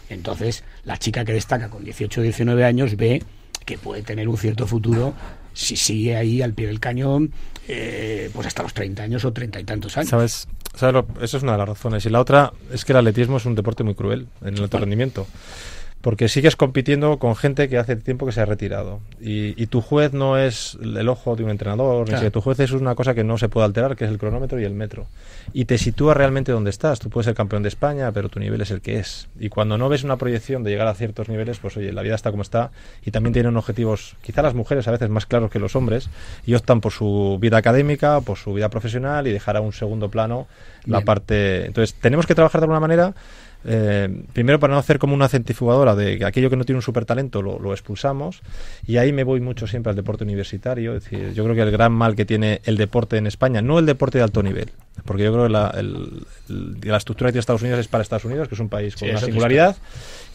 Entonces, la chica que destaca con 18 o 19 años ve que puede tener un cierto futuro si sigue ahí al pie del cañón, pues hasta los 30 años o 30 y tantos años. ¿Sabes? Eso es una de las razones. Y la otra es que el atletismo es un deporte muy cruel en el alto rendimiento. Porque sigues compitiendo con gente que hace tiempo que se ha retirado. Y tu juez no es el ojo de un entrenador, ni tu juez es una cosa que no se puede alterar, que es el cronómetro y el metro. Y te sitúa realmente donde estás. Tú puedes ser campeón de España, pero tu nivel es el que es. Y cuando no ves una proyección de llegar a ciertos niveles, pues oye, la vida está como está. Y también tienen objetivos, quizá las mujeres a veces más claros que los hombres, y optan por su vida académica, por su vida profesional, y dejar a un segundo plano la parte... Entonces, tenemos que trabajar de alguna manera... primero para no hacer como una centrifugadora de que aquello que no tiene un super talento lo expulsamos, y ahí me voy mucho siempre al deporte universitario. Es decir, yo creo que el gran mal que tiene el deporte en España, no el deporte de alto nivel, porque yo creo que la estructura que tiene Estados Unidos es para Estados Unidos, que es un país con una singularidad.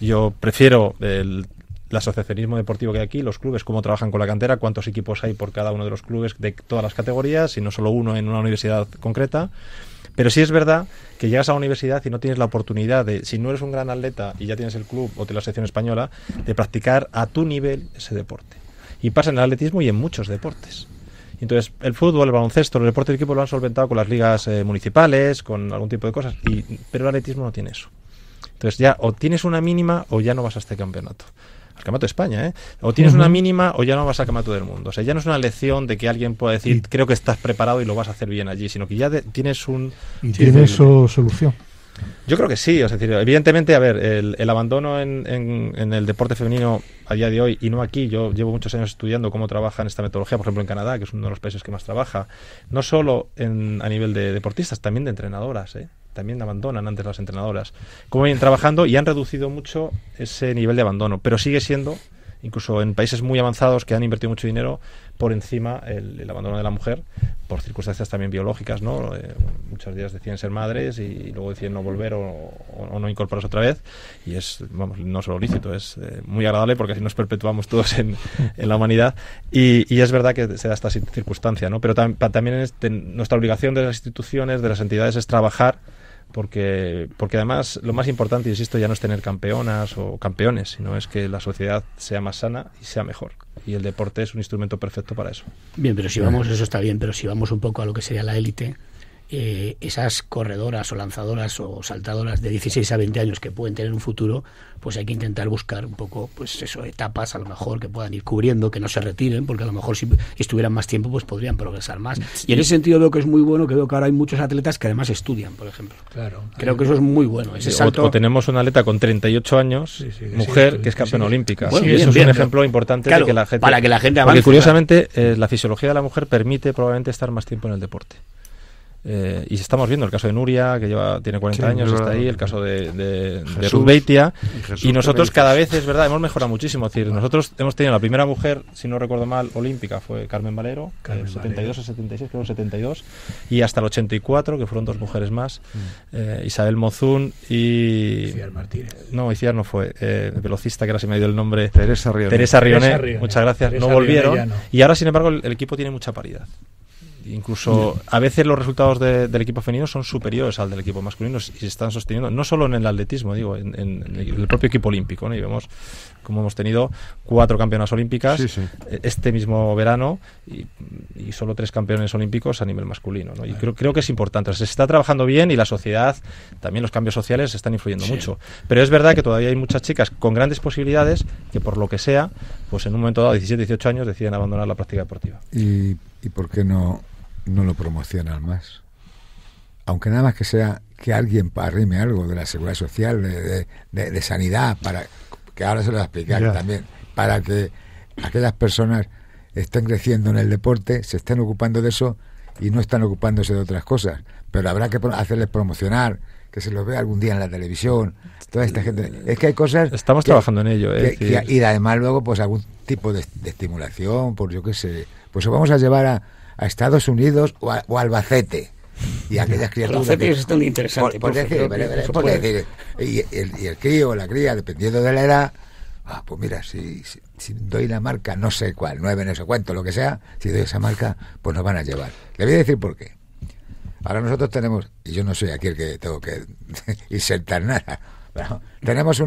Yo prefiero el asociacionismo deportivo que hay aquí, los clubes, cómo trabajan con la cantera, cuántos equipos hay por cada uno de los clubes de todas las categorías, y no solo uno en una universidad concreta. Pero sí es verdad que llegas a la universidad y no tienes la oportunidad de, si no eres un gran atleta y ya tienes el club o tienes la selección española, de practicar a tu nivel ese deporte. Y pasa en el atletismo y en muchos deportes. Entonces, el fútbol, el baloncesto, el deporte de equipo lo han solventado con las ligas municipales, con algún tipo de cosas, pero el atletismo no tiene eso. Entonces ya o tienes una mínima o ya no vas a este campeonato. Al campeonato de España, o tienes una mínima o ya no vas al campeonato del mundo. O sea, ya no es una lección de que alguien pueda decir, creo que estás preparado y lo vas a hacer bien allí, sino que ya tienes un... ¿Y tiene eso solución? Yo creo que sí, es decir, evidentemente, a ver, el abandono en el deporte femenino a día de hoy, y no aquí, yo llevo muchos años estudiando cómo trabajan esta metodología, por ejemplo en Canadá, que es uno de los países que más trabaja, no solo a nivel de deportistas, también de entrenadoras, también abandonan antes las entrenadoras, cómo vienen trabajando y han reducido mucho ese nivel de abandono, pero sigue siendo, incluso en países muy avanzados que han invertido mucho dinero, por encima el abandono de la mujer, por circunstancias también biológicas, ¿no? Muchas de ellas deciden ser madres y luego deciden no volver o no incorporarse otra vez, y es, vamos, no solo lícito, es muy agradable porque así nos perpetuamos todos en la humanidad, y es verdad que se da esta circunstancia, ¿no? Pero también nuestra obligación de las instituciones, de las entidades, es trabajar porque además lo más importante, insisto, ya no es tener campeonas o campeones, sino es que la sociedad sea más sana y sea mejor, y el deporte es un instrumento perfecto para eso. Bien, pero si vamos, eso está bien, pero si vamos un poco a lo que sería la élite, esas corredoras o lanzadoras o saltadoras de 16 a 20 años que pueden tener un futuro, pues hay que intentar buscar un poco, pues eso, etapas a lo mejor que puedan ir cubriendo, que no se retiren, porque a lo mejor si estuvieran más tiempo pues podrían progresar más. Y en ese sentido veo que es muy bueno, que veo que ahora hay muchos atletas que además estudian, por ejemplo. Claro. Creo que eso es muy bueno. Ese salto... o tenemos una atleta con 38 años, mujer, que es campeona olímpica. Bueno, eso es un ejemplo importante, claro, de que la gente... Para que la gente avance. Porque curiosamente la fisiología de la mujer permite probablemente estar más tiempo en el deporte. Y estamos viendo el caso de Nuria, que tiene 40 años, está ahí, el caso de Ruth Beitia, y nosotros cada vez, es verdad, hemos mejorado muchísimo. Es decir, nosotros hemos tenido la primera mujer, si no recuerdo mal, olímpica, fue Carmen Valero, 72 a 76, creo 72, y hasta el 84, que fueron 2 mujeres más, Isabel Mozún y... Iciar Martínez. No, Iciar no fue, velocista, que ahora se me ha ido el nombre. Teresa Rioné. Muchas gracias. Teresa no volvieron, Rioné, y ahora, sin embargo, el equipo tiene mucha paridad. Incluso a veces los resultados del equipo femenino son superiores al del equipo masculino y se están sosteniendo, no solo en el atletismo, digo, en el propio equipo olímpico, ¿no? Y vemos como hemos tenido 4 campeonas olímpicas este mismo verano y solo 3 campeones olímpicos a nivel masculino, ¿no? Y creo que es importante. O sea, se está trabajando bien y la sociedad, también los cambios sociales están influyendo mucho. Pero es verdad que todavía hay muchas chicas con grandes posibilidades que por lo que sea, pues en un momento dado, 17, 18 años, deciden abandonar la práctica deportiva. ¿Y por qué no no lo promocionan más? Aunque nada más que sea que alguien arrime algo de la seguridad social, de sanidad, para que ahora se lo voy a explicar también, para que aquellas personas estén creciendo en el deporte, se estén ocupando de eso y no están ocupándose de otras cosas. Pero habrá que hacerles promocionar, que se los vea algún día en la televisión, toda esta gente. Es que hay cosas... Estamos trabajando en ello. Y además luego pues algún tipo de estimulación, por yo qué sé, pues vamos a llevar a Estados Unidos o a Albacete. Y aquellas criaturas... Albacete es tan interesante. Porque y el crío o la cría, dependiendo de la edad, pues mira, si doy la marca, no sé cuál, 9, no sé cuánto, lo que sea, si doy esa marca, pues nos van a llevar. Le voy a decir por qué. Ahora nosotros tenemos, y yo no soy aquí el que tengo que insertar nada, pero tenemos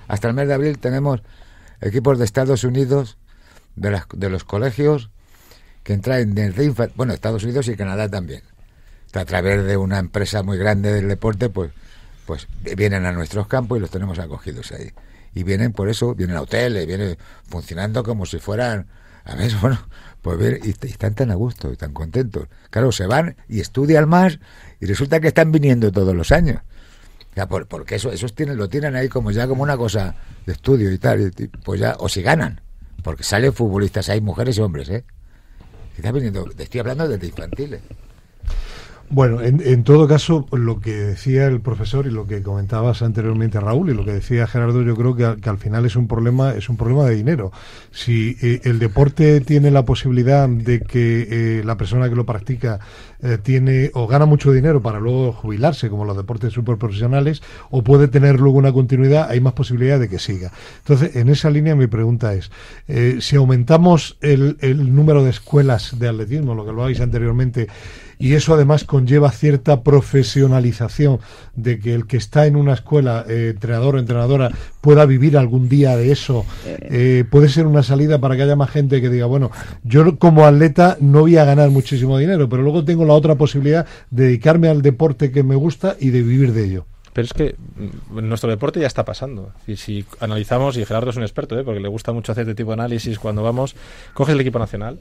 hasta el mes de abril tenemos equipos de Estados Unidos, de los colegios, que entran desde Estados Unidos y Canadá también. A través de una empresa muy grande del deporte, pues vienen a nuestros campos y los tenemos acogidos ahí. Y vienen por eso, vienen a hoteles, vienen funcionando como si fueran, a ver, pues bien, y están tan a gusto y tan contentos. Claro, se van y estudian más y resulta que están viniendo todos los años. O sea, porque esos lo tienen ahí como una cosa de estudio y tal, y pues ya, o si ganan, porque salen futbolistas, hay mujeres y hombres, y están viniendo, estoy hablando desde infantiles. Bueno, en todo caso, lo que decía el profesor y lo que comentabas anteriormente, Raúl, y lo que decía Gerardo, yo creo que al final es un problema de dinero. Si el deporte tiene la posibilidad de que la persona que lo practica tiene o gana mucho dinero para luego jubilarse, como los deportes superprofesionales, o puede tener luego una continuidad, hay más posibilidad de que siga. Entonces, en esa línea mi pregunta es, si aumentamos el número de escuelas de atletismo, lo que habláis anteriormente, y eso además conlleva cierta profesionalización de que el que está en una escuela, entrenador o entrenadora, pueda vivir algún día de eso, puede ser una salida para que haya más gente que diga, bueno, yo como atleta no voy a ganar muchísimo dinero, pero luego tengo la otra posibilidad de dedicarme al deporte que me gusta y de vivir de ello. Pero es que nuestro deporte ya está pasando. Y si analizamos, y Gerardo es un experto, porque le gusta mucho hacer este tipo de análisis, cuando coges el equipo nacional,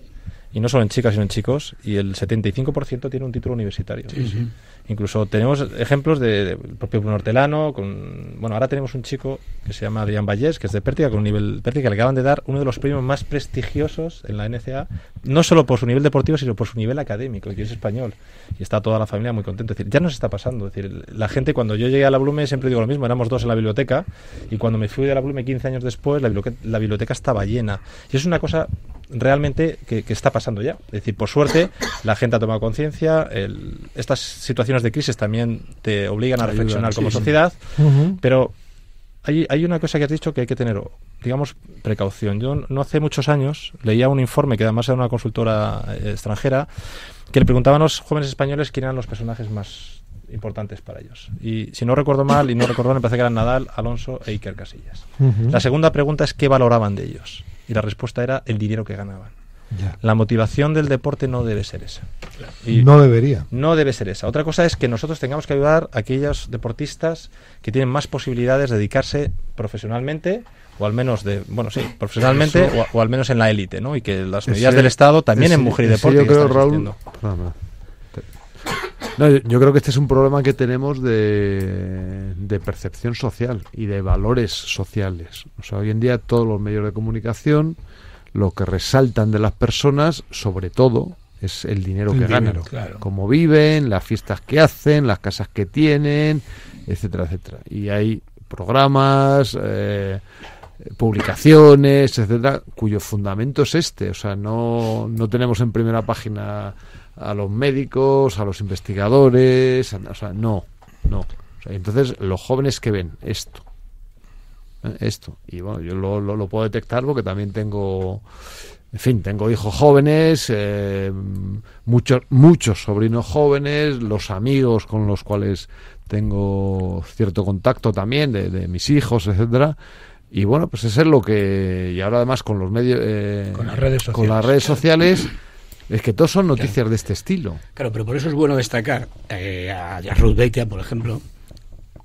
y no solo en chicas sino en chicos, y el 75% tiene un título universitario. Sí. Incluso tenemos ejemplos del propio Bruno Hortelano, ahora tenemos un chico que se llama Adrián Vallés, que es de Pértiga, con un nivel Pértiga, le acaban de dar uno de los premios más prestigiosos en la NCAA, no solo por su nivel deportivo, sino por su nivel académico, que es español, y está toda la familia muy contenta. Es decir, ya nos está pasando. Es decir, la gente, cuando yo llegué a la Blume, siempre digo lo mismo, éramos 2 en la biblioteca, y cuando me fui de la Blume 15 años después, la biblioteca estaba llena. Y es una cosa realmente que está pasando ya. Es decir, por suerte, la gente ha tomado conciencia, estas situaciones de crisis también te obligan a reflexionar como sociedad, pero hay una cosa que has dicho que hay que tener, digamos, precaución. Yo no hace muchos años leía un informe que además era una consultora extranjera, que le preguntaban a los jóvenes españoles quién eran los personajes más importantes para ellos. Y si no recuerdo mal, me parece que eran Nadal, Alonso e Iker Casillas. La segunda pregunta es qué valoraban de ellos. Y la respuesta era el dinero que ganaban. Ya. La motivación del deporte no debe ser esa. Y no debería. No debe ser esa. Otra cosa es que nosotros tengamos que ayudar a aquellos deportistas que tienen más posibilidades de dedicarse profesionalmente, o al menos profesionalmente, o al menos en la élite, ¿no? Y que las medidas del Estado también en mujer y deporte. Yo creo, Raúl, yo creo que este es un problema que tenemos de percepción social y de valores sociales. O sea, hoy en día todos los medios de comunicación, lo que resaltan de las personas, sobre todo, es el dinero que ganan, claro. Cómo viven, las fiestas que hacen, las casas que tienen, etcétera, etcétera. Y hay programas, publicaciones, etcétera, cuyo fundamento es este. O sea, no tenemos en primera página a los médicos, a los investigadores, no. O sea, entonces, los jóvenes que ven esto, y bueno, yo lo puedo detectar porque también tengo hijos jóvenes, muchos sobrinos jóvenes, los amigos con los cuales tengo cierto contacto también de mis hijos, etcétera. Y bueno, pues eso es lo que, y ahora además con los medios, con las redes sociales, es que todos son noticias, claro, de este estilo. Claro, pero por eso es bueno destacar a Ruth Beitia, por ejemplo,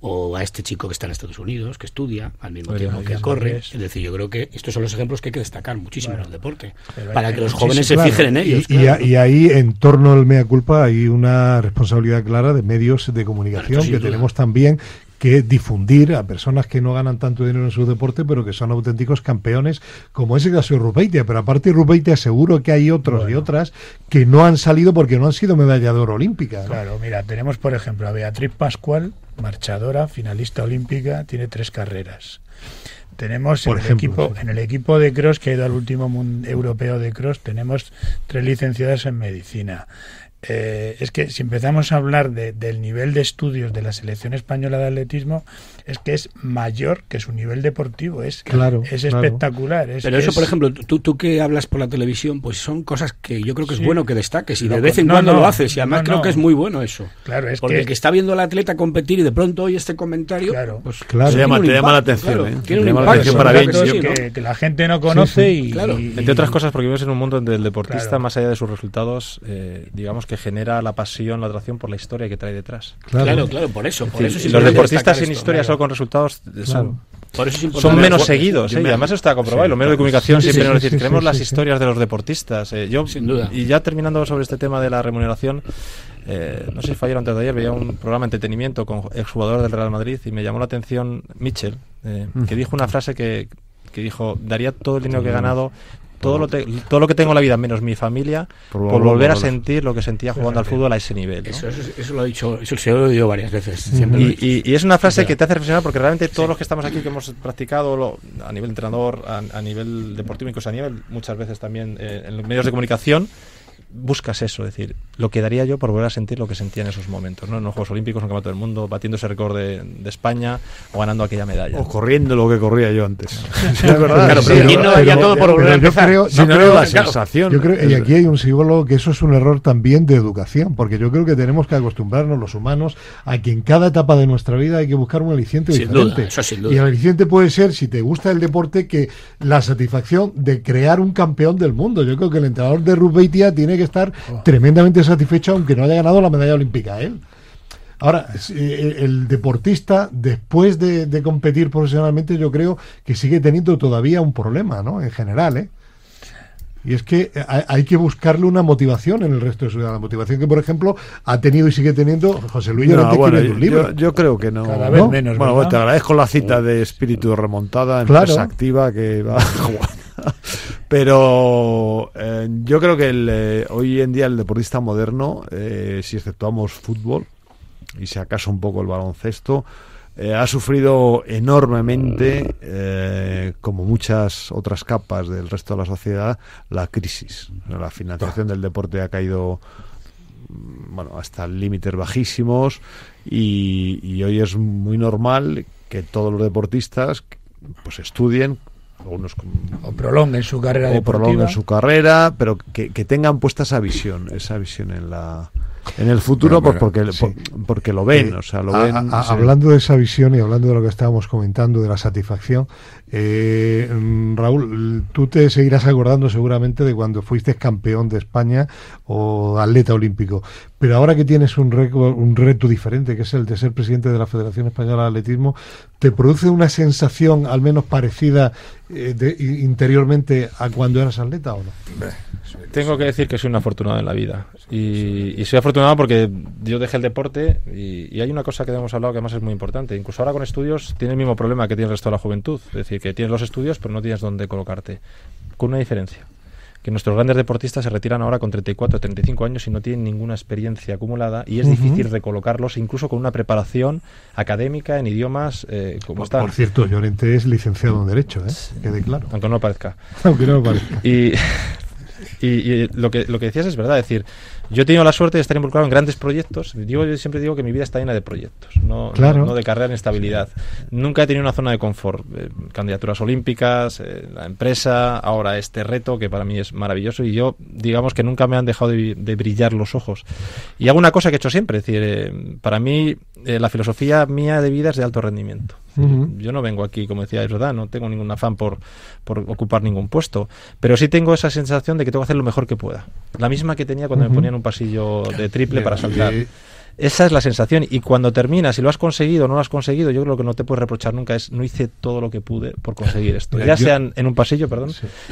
o a este chico que está en Estados Unidos, que estudia al mismo tiempo que corre. Es decir, yo creo que estos son los ejemplos que hay que destacar muchísimo en el deporte, para que los jóvenes se fijen en ellos. Y ahí, en torno al mea culpa, hay una responsabilidad clara de medios de comunicación que tenemos también que difundir a personas que no ganan tanto dinero en su deporte, pero que son auténticos campeones, como ese caso de Rupeitia. Pero aparte de Rupeitia, seguro que hay otros y otras que no han salido porque no han sido medalla de oro olímpica, ¿no? Claro, mira, tenemos por ejemplo a Beatriz Pascual, marchadora, finalista olímpica, tiene 3 carreras. Tenemos en el equipo de cross, que ha ido al último europeo de cross, tenemos 3 licenciadas en medicina. Es que si empezamos a hablar del nivel de estudios de la selección española de atletismo, es que es mayor que su nivel deportivo, es espectacular. Pero eso, por ejemplo, tú que hablas por la televisión, pues son cosas que yo creo que es bueno que destaques, y de vez en cuando lo haces, y además creo que es muy bueno eso. Claro, porque el que está viendo al atleta competir y de pronto oye este comentario, pues te llama la atención. Tiene un impacto para bien. Que la gente no conoce y entre otras cosas, porque vivimos en un mundo donde el deportista, más allá de sus resultados, digamos que genera la pasión, la atracción por la historia que trae detrás. Claro, por eso. Los deportistas sin historia, solo con resultados, son menos seguidos, y además eso está comprobado. Y los medios de comunicación siempre nos dicen, queremos las historias de los deportistas. Sin duda. Y ya terminando sobre este tema de la remuneración, no sé si fue ayer o antes de ayer, veía un programa de entretenimiento con exjugador del Real Madrid y me llamó la atención Mitchell, que dijo una frase que dijo: daría todo el dinero que he ganado, todo lo que tengo en la vida, menos mi familia, por volver a sentir lo que sentía jugando al fútbol a ese nivel, ¿no? Eso lo ha dicho, eso se lo he oído varias veces. Y es una frase que te hace reflexionar, porque realmente todos los que estamos aquí, que hemos practicado a nivel entrenador, a nivel deportivo, incluso a nivel muchas veces también en los medios de comunicación, buscas eso, es decir, lo que daría yo por volver a sentir lo que sentía en esos momentos, ¿no? En los Juegos Olímpicos, en el Campeonato del Mundo, batiendo ese récord de España o ganando aquella medalla. O corriendo lo que corría yo antes. Sí, es verdad. Claro, pero ¿quién no daría todo por volver a empezar? Yo creo la sensación. Yo creo, y aquí hay un psicólogo, que eso es un error también de educación, porque yo creo que tenemos que acostumbrarnos los humanos a que en cada etapa de nuestra vida hay que buscar un aliciente diferente. Eso sin duda. Y el aliciente puede ser, si te gusta el deporte, que la satisfacción de crear un campeón del mundo. Yo creo que el entrenador de Rupeitia tiene que estar tremendamente satisfecho, aunque no haya ganado la medalla olímpica él. Ahora, el deportista, después de competir profesionalmente, yo creo que sigue teniendo todavía un problema, ¿no? En general, y es que hay que buscarle una motivación en el resto de su vida. La motivación que, por ejemplo, ha tenido y sigue teniendo José Luis Llorente, escribiendo un libro. Yo creo que no. Cada vez menos. Bueno, te agradezco la cita de espíritu de remontada, empresa activa que va a jugar. Pero yo creo que hoy en día el deportista moderno, si exceptuamos fútbol y si acaso un poco el baloncesto, ha sufrido enormemente, como muchas otras capas del resto de la sociedad, la crisis. La financiación del deporte ha caído hasta límites bajísimos y hoy es muy normal que todos los deportistas pues estudien, o prolonguen su carrera deportiva, pero que tengan puesta esa visión en el futuro, porque lo ven, hablando de esa visión y hablando de lo que estábamos comentando de la satisfacción, Raúl, tú te seguirás acordando seguramente de cuando fuiste campeón de España o atleta olímpico, pero ahora que tienes un reto diferente, que es el de ser presidente de la Federación Española de Atletismo, ¿te produce una sensación al menos parecida interiormente a cuando eras atleta o no? Tengo que decir que soy un afortunado en la vida, y soy afortunado porque yo dejé el deporte, y hay una cosa que hemos hablado que además es muy importante. Incluso ahora con estudios tienes el mismo problema que tiene el resto de la juventud, es decir, que tienes los estudios pero no tienes dónde colocarte, con una diferencia: que nuestros grandes deportistas se retiran ahora con 34 o 35 años y no tienen ninguna experiencia acumulada, y es difícil recolocarlos, incluso con una preparación académica en idiomas como está. Por cierto, Llorente es licenciado en Derecho, quede claro. Aunque no lo parezca. Y lo que decías es verdad, es decir, yo he tenido la suerte de estar involucrado en grandes proyectos. Yo siempre digo que mi vida está llena de proyectos, no de carrera en estabilidad. Nunca he tenido una zona de confort. Candidaturas olímpicas, la empresa, ahora este reto que para mí es maravilloso, y yo, digamos que nunca me han dejado de brillar los ojos. Y hago una cosa que he hecho siempre, es decir, para mí la filosofía mía de vida es de alto rendimiento. Yo no vengo aquí, como decía, es verdad, no tengo ningún afán por ocupar ningún puesto, pero sí tengo esa sensación de que tengo que hacer lo mejor que pueda, la misma que tenía cuando me ponían un pasillo de triple para saltar. Esa es la sensación. Y cuando terminas, si lo has conseguido o no lo has conseguido, yo creo que no te puedes reprochar nunca es no hice todo lo que pude por conseguir esto. Ya sea en un pasillo,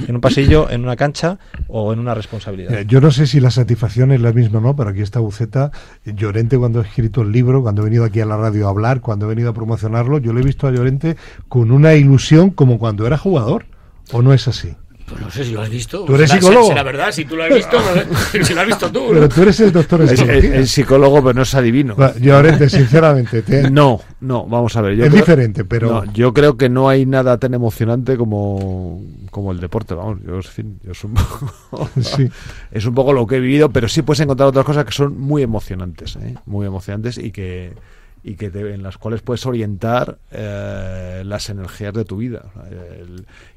en un pasillo, en una cancha o en una responsabilidad. Yo no sé si la satisfacción es la misma o no, pero aquí está Buceta. Llorente, cuando ha escrito el libro, cuando he venido aquí a la radio a hablar, cuando he venido a promocionarlo, yo lo he visto a Llorente con una ilusión como cuando era jugador. ¿O no es así? Pues no sé si lo has visto. ¿Tú eres psicólogo? Será verdad, si tú lo has visto, si lo has visto tú. Pero tú eres el doctor en psicología. Es psicólogo, pero no es adivino. Llorente, sinceramente. No, vamos a ver. Es diferente, pero... No, yo creo que no hay nada tan emocionante como el deporte, vamos. Yo es un poco... sí. Es un poco lo que he vivido, pero sí puedes encontrar otras cosas que son muy emocionantes, muy emocionantes en las cuales puedes orientar las energías de tu vida.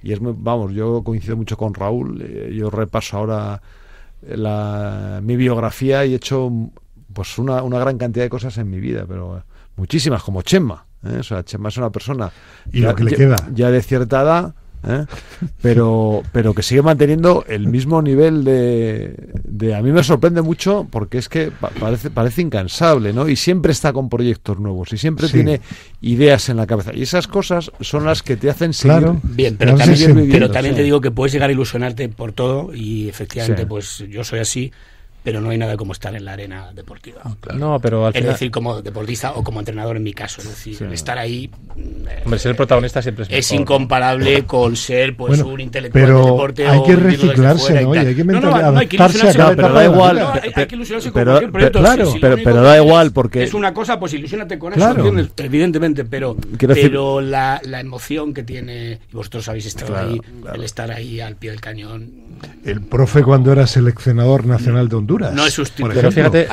Yo coincido mucho con Raúl. Yo repaso ahora mi biografía y he hecho pues una gran cantidad de cosas en mi vida, pero muchísimas, como Chema. O sea, Chema es una persona lo que le queda ya de cierta edad, pero que sigue manteniendo el mismo nivel de a mí me sorprende mucho porque es que parece incansable, ¿no? Y siempre está con proyectos nuevos y siempre tiene ideas en la cabeza y esas cosas son las que te hacen seguir. Bien, pero también te digo que puedes llegar a ilusionarte por todo y efectivamente pues yo soy así, pero no hay nada como estar en la arena deportiva. No, pero al final... Es decir, como deportista o como entrenador en mi caso. Es decir, el estar ahí... Hombre, ser el protagonista siempre es mejor. Es incomparable con ser un intelectual pero del deporte. Hay que reciclarse, ¿no? Y hay que adaptarse a cada pero da igual. Hay que ilusionarse con cualquier proyecto. Claro, pero da igual porque... Es una cosa, pues ilusiónate con eso, ¿entiendes? Evidentemente, pero la emoción que tiene... Y vosotros habéis estado ahí, el estar ahí al pie del cañón... El profe cuando era seleccionador nacional de Honduras. No es sustituto. Pero fíjate,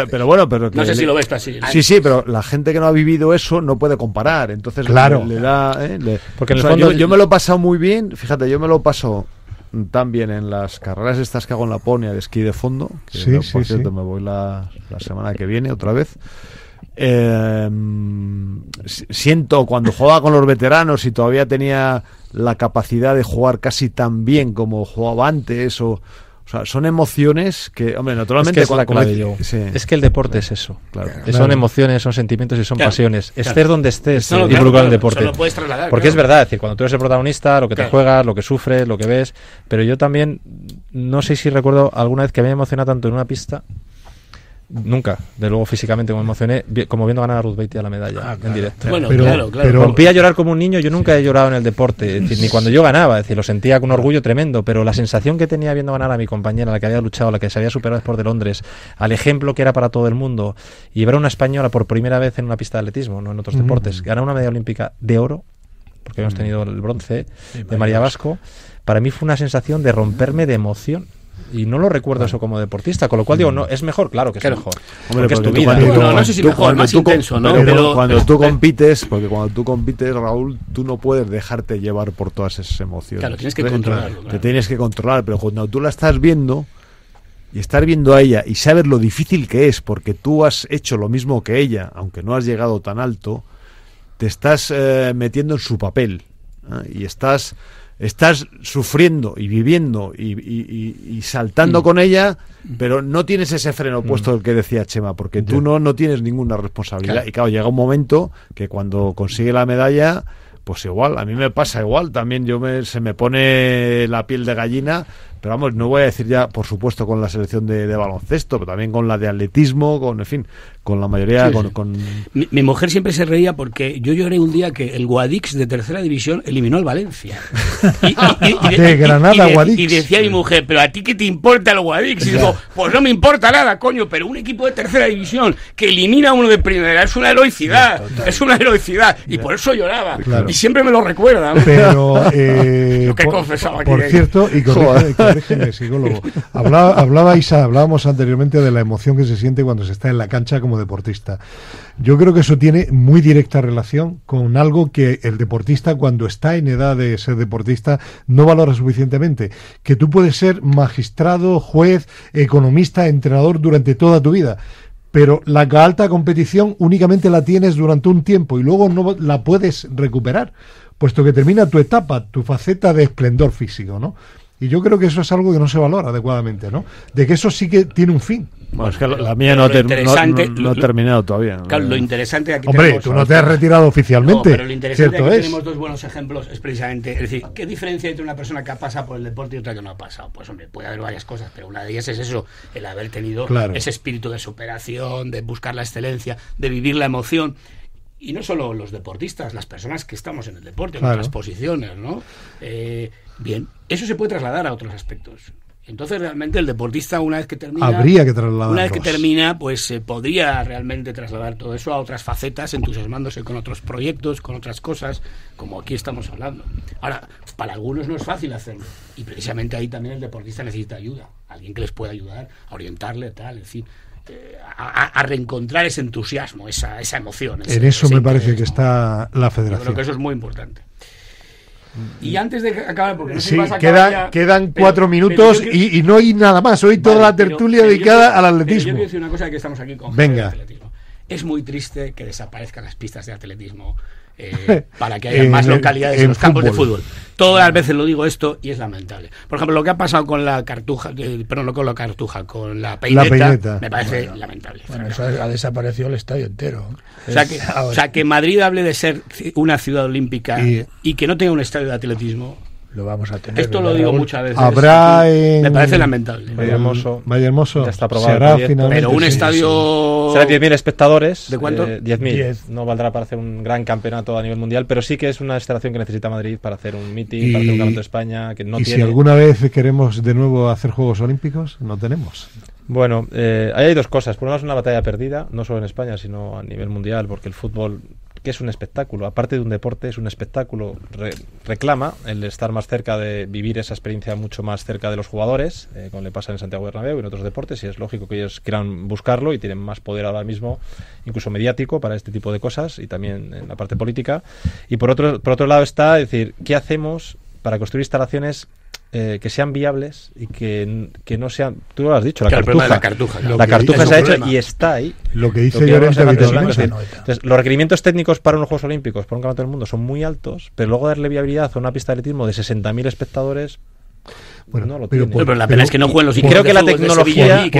pero bueno, pero no sé si lo ves así. Sí, pero la gente que no ha vivido eso no puede comparar, entonces claro. le da... Porque en el fondo yo me lo he pasado muy bien, fíjate, yo me lo paso tan bien en las carreras estas que hago en Laponia de esquí de fondo, que por cierto me voy la semana que viene otra vez. Siento cuando jugaba con los veteranos y todavía tenía la capacidad de jugar casi tan bien como jugaba antes o sea, son emociones que, hombre, naturalmente... Es que es la clave, es que el deporte es eso. Claro. Son emociones, son sentimientos y son pasiones. Estés donde estés involucrado en el deporte. Lo puedes trasladar, porque es verdad, es decir, cuando tú eres el protagonista, lo que te juegas, lo que sufres, lo que ves... Pero yo también, no sé si recuerdo alguna vez que me emocionado tanto en una pista... Nunca, de luego físicamente como me emocioné como viendo ganar a Ruth Beatty a la medalla en directo. Bueno, claro. Rompí a llorar como un niño. Yo nunca he llorado en el deporte, es decir, ni cuando yo ganaba, es decir, lo sentía con un orgullo tremendo, pero la sensación que tenía viendo ganar a mi compañera, la que había luchado, la que se había superado después de Londres, al ejemplo que era para todo el mundo, y ver a una española por primera vez en una pista de atletismo, no en otros deportes, ganar una medalla olímpica de oro, porque habíamos tenido el bronce de María Vasco, para mí fue una sensación de romperme de emoción. Y no lo recuerdo eso como deportista, con lo cual digo, no, es mejor, claro que es mejor. Hombre, porque es tu tú vida. No sé si mejor, más intenso, ¿no? Pero cuando tú compites, Raúl, tú no puedes dejarte llevar por todas esas emociones. Claro, tienes que controlarlo. Te tienes que controlar, pero cuando tú la estás viendo y estar viendo a ella y sabes lo difícil que es, porque tú has hecho lo mismo que ella, aunque no has llegado tan alto, te estás metiendo en su papel, y estás sufriendo y viviendo y saltando con ella, pero no tienes ese freno puesto del que decía Chema, porque tú no tienes ninguna responsabilidad. Claro. Y claro, llega un momento que cuando consigue la medalla, pues igual, a mí me pasa igual, también se me pone la piel de gallina, pero vamos, no voy a decir ya, por supuesto, con la selección de baloncesto, pero también con la de atletismo, con la mayoría... Mi mujer siempre se reía porque yo lloré un día que el Guadix de tercera división eliminó al Valencia. De Granada, Guadix. Y decía mi mujer, pero ¿a ti qué te importa el Guadix? Y digo, pues no me importa nada, coño, pero un equipo de tercera división que elimina a uno de primera es una heroicidad, y por eso lloraba. Claro. Y siempre me lo recuerdan. Pero... lo que confesaba por cierto, y corrígeme, psicólogo, hablábamos anteriormente de la emoción que se siente cuando se está en la cancha como deportista. Yo creo que eso tiene muy directa relación con algo que el deportista, cuando está en edad de ser deportista, no valora suficientemente, que tú puedes ser magistrado, juez, economista, entrenador durante toda tu vida, pero la alta competición únicamente la tienes durante un tiempo y luego no la puedes recuperar, puesto que termina tu etapa, tu faceta de esplendor físico, ¿no? Y yo creo que eso es algo que no se valora adecuadamente, ¿no? De que eso sí que tiene un fin. Bueno, es que la mía no ha terminado todavía, ¿no? Claro, lo interesante aquí Hombre, tenemos, tú no te has retirado oficialmente. No, pero lo interesante cierto aquí es. tenemos dos buenos ejemplos, es precisamente, es decir, ¿qué diferencia entre una persona que ha pasado por el deporte y otra que no ha pasado? Pues hombre, puede haber varias cosas, pero una de ellas es eso, el haber tenido ese espíritu de superación, de buscar la excelencia, de vivir la emoción. Y no solo los deportistas, las personas que estamos en el deporte, en otras posiciones, ¿no? Bien, eso se puede trasladar a otros aspectos. Entonces realmente el deportista una vez que termina, habría que trasladarlos. Una vez que termina, pues podría realmente trasladar todo eso a otras facetas, entusiasmándose con otros proyectos, con otras cosas, como aquí estamos hablando. Ahora, para algunos no es fácil hacerlo, y precisamente ahí también el deportista necesita ayuda, alguien que les pueda ayudar a orientarle, tal, en fin. A reencontrar ese entusiasmo, esa emoción. En eso me parece que está la federación. Yo creo que eso es muy importante. Y antes de acabar, porque no sé sí, si vas a acabar ya, quedan 4 minutos y no hay nada más. Hoy toda la tertulia dedicada al atletismo. Yo quiero decir una cosa, que estamos aquí con Venga. atletismo. Es muy triste que desaparezcan las pistas de atletismo para que haya más localidades en los campos de fútbol. Todas las veces lo digo esto y es lamentable. Por ejemplo, lo que ha pasado con la Cartuja, perdón, no con la Cartuja, con la Peineta, me parece lamentable. Bueno, eso ha desaparecido el estadio entero. O sea, que Madrid hable de ser una ciudad olímpica y que no tenga un estadio de atletismo. Lo vamos a tener. Esto lo digo muchas veces. Habrá me parece lamentable. Vallehermoso ya está aprobado. Pero un estadio... Será 10.000 espectadores. ¿De cuánto? 10.000. No valdrá para hacer un gran campeonato a nivel mundial, pero sí que es una instalación que necesita Madrid para hacer un meeting, para hacer un campeonato de España. Que no tiene... si alguna vez queremos de nuevo hacer Juegos Olímpicos, no tenemos. Bueno, ahí hay dos cosas. Por un lado es una batalla perdida, no solo en España, sino a nivel mundial, porque el fútbol, que es un espectáculo, aparte de un deporte, es un espectáculo, reclama el estar más cerca de vivir esa experiencia mucho más cerca de los jugadores, como le pasa en Santiago Bernabéu y en otros deportes, y es lógico que ellos quieran buscarlo y tienen más poder ahora mismo, incluso mediático, para este tipo de cosas, y también en la parte política. Y por otro lado está, es decir, ¿qué hacemos para construir instalaciones que sean viables y que no sean... Tú lo has dicho, la Cartuja. La Cartuja se ha hecho y está ahí. Lo que dice Llorente. Entonces, los requerimientos técnicos para unos Juegos Olímpicos, para un campeonato del mundo, son muy altos, pero luego darle viabilidad a una pista de atletismo de 60.000 espectadores... Bueno, no lo tiene. Pero la pena es que no jueguen los equipos. Y creo que la tecnología...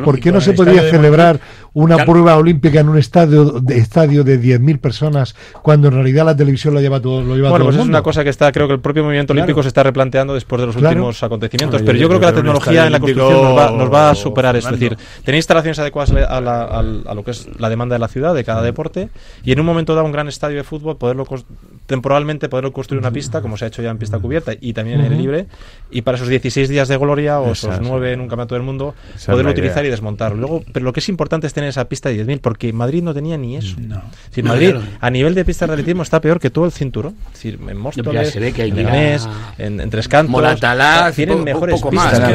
¿Por qué no se podría celebrar una prueba olímpica en un estadio de 10.000 personas cuando en realidad la televisión lo lleva todo el mundo? Bueno, pues es una cosa que está, creo que el propio movimiento olímpico se está replanteando después de los últimos acontecimientos. Pero yo creo que la tecnología en la construcción nos va a superar esto. Es decir, tener instalaciones adecuadas a lo que es la demanda de la ciudad, de cada deporte, y en un momento dado un gran estadio de fútbol, temporalmente poderlo construir una pista, como se ha hecho ya en pista cubierta y también en aire libre, y para esos 16 días de gloria o esos 9 en un campeonato del mundo, poderlo utilizar y desmontarlo. Luego, pero lo que es importante es tener esa pista de 10.000, porque Madrid no tenía ni eso. Madrid, a nivel de pistas de atletismo, está peor que todo el cinturón. Es decir, en Móstoles, en Leganés, en Tres Cantos, Moratalá, tienen mejores Más, pistas.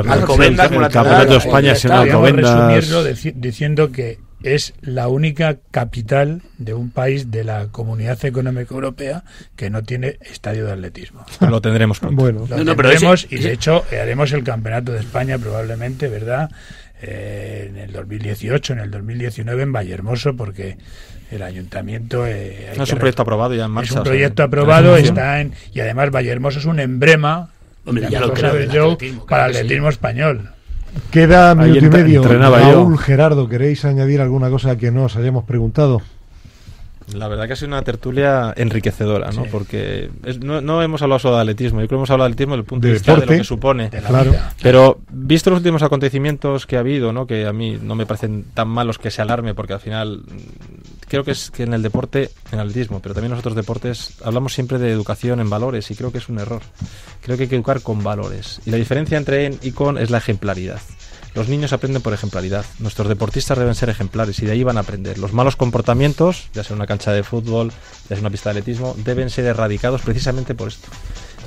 Alcobendas, el campeonato de España es en Alcobendas. Resumirlo diciendo que es la única capital de un país de la Comunidad Económica Europea que no tiene estadio de atletismo. Lo tendremos pronto. Bueno, tendremos, y de hecho haremos el Campeonato de España probablemente, ¿verdad? En el 2018, en el 2019 en Vallehermoso, porque el ayuntamiento es un proyecto aprobado ya en marcha. Es un proyecto aprobado, y además Vallehermoso es un emblema, ya lo sabes yo, para el atletismo español. Queda minuto y medio. Raúl, Gerardo, ¿queréis añadir alguna cosa que no os hayamos preguntado? La verdad que ha sido una tertulia enriquecedora, ¿no? Sí. Porque no hemos hablado solo de atletismo, yo creo que hemos hablado de atletismo desde el punto de vista de lo que supone. Claro. Pero visto los últimos acontecimientos que ha habido, ¿no? Que a mí no me parecen tan malos que se alarme, porque al final creo que es que en el deporte, en el atletismo, pero también en los otros deportes, hablamos siempre de educación en valores y creo que es un error. Creo que hay que educar con valores. Y la diferencia entre en y con es la ejemplaridad. Los niños aprenden por ejemplaridad. Nuestros deportistas deben ser ejemplares y de ahí van a aprender. Los malos comportamientos, ya sea una cancha de fútbol, ya sea una pista de atletismo, deben ser erradicados precisamente por esto.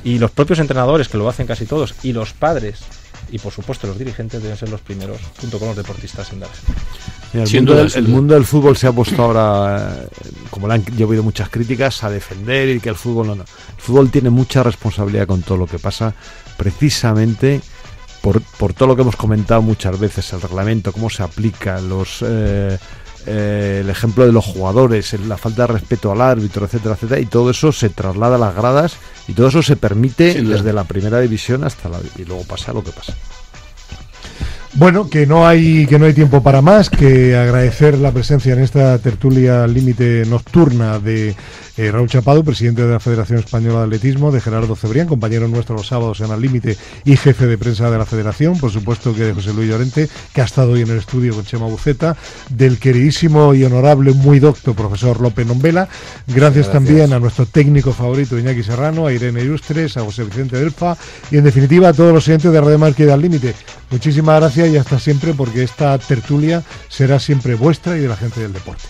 Y los propios entrenadores, que lo hacen casi todos, y los padres, y por supuesto los dirigentes, deben ser los primeros, junto con los deportistas, en darse. Mira, el mundo del fútbol se ha puesto ahora, como le han llovido muchas críticas, a defender y que el fútbol no. El fútbol tiene mucha responsabilidad con todo lo que pasa, precisamente por todo lo que hemos comentado muchas veces, el reglamento, cómo se aplica, el ejemplo de los jugadores, la falta de respeto al árbitro, etcétera, etcétera, y todo eso se traslada a las gradas y todo eso se permite desde la primera división hasta y luego pasa lo que pasa. Bueno, que no hay tiempo para más, que agradecer la presencia en esta tertulia límite nocturna de Raúl Chapado, presidente de la Federación Española de Atletismo, de Gerardo Cebrián, compañero nuestro los sábados en Al Límite y jefe de prensa de la Federación, por supuesto que de José Luis Llorente, que ha estado hoy en el estudio con Chema Buceta, del queridísimo y honorable, muy docto profesor López Nombela. Gracias también a nuestro técnico favorito Iñaki Serrano, a Irene Ilustres, a José Vicente Delfa y en definitiva a todos los oyentes de Radio Marca y de Al Límite. Muchísimas gracias y hasta siempre, porque esta tertulia será siempre vuestra y de la gente del deporte.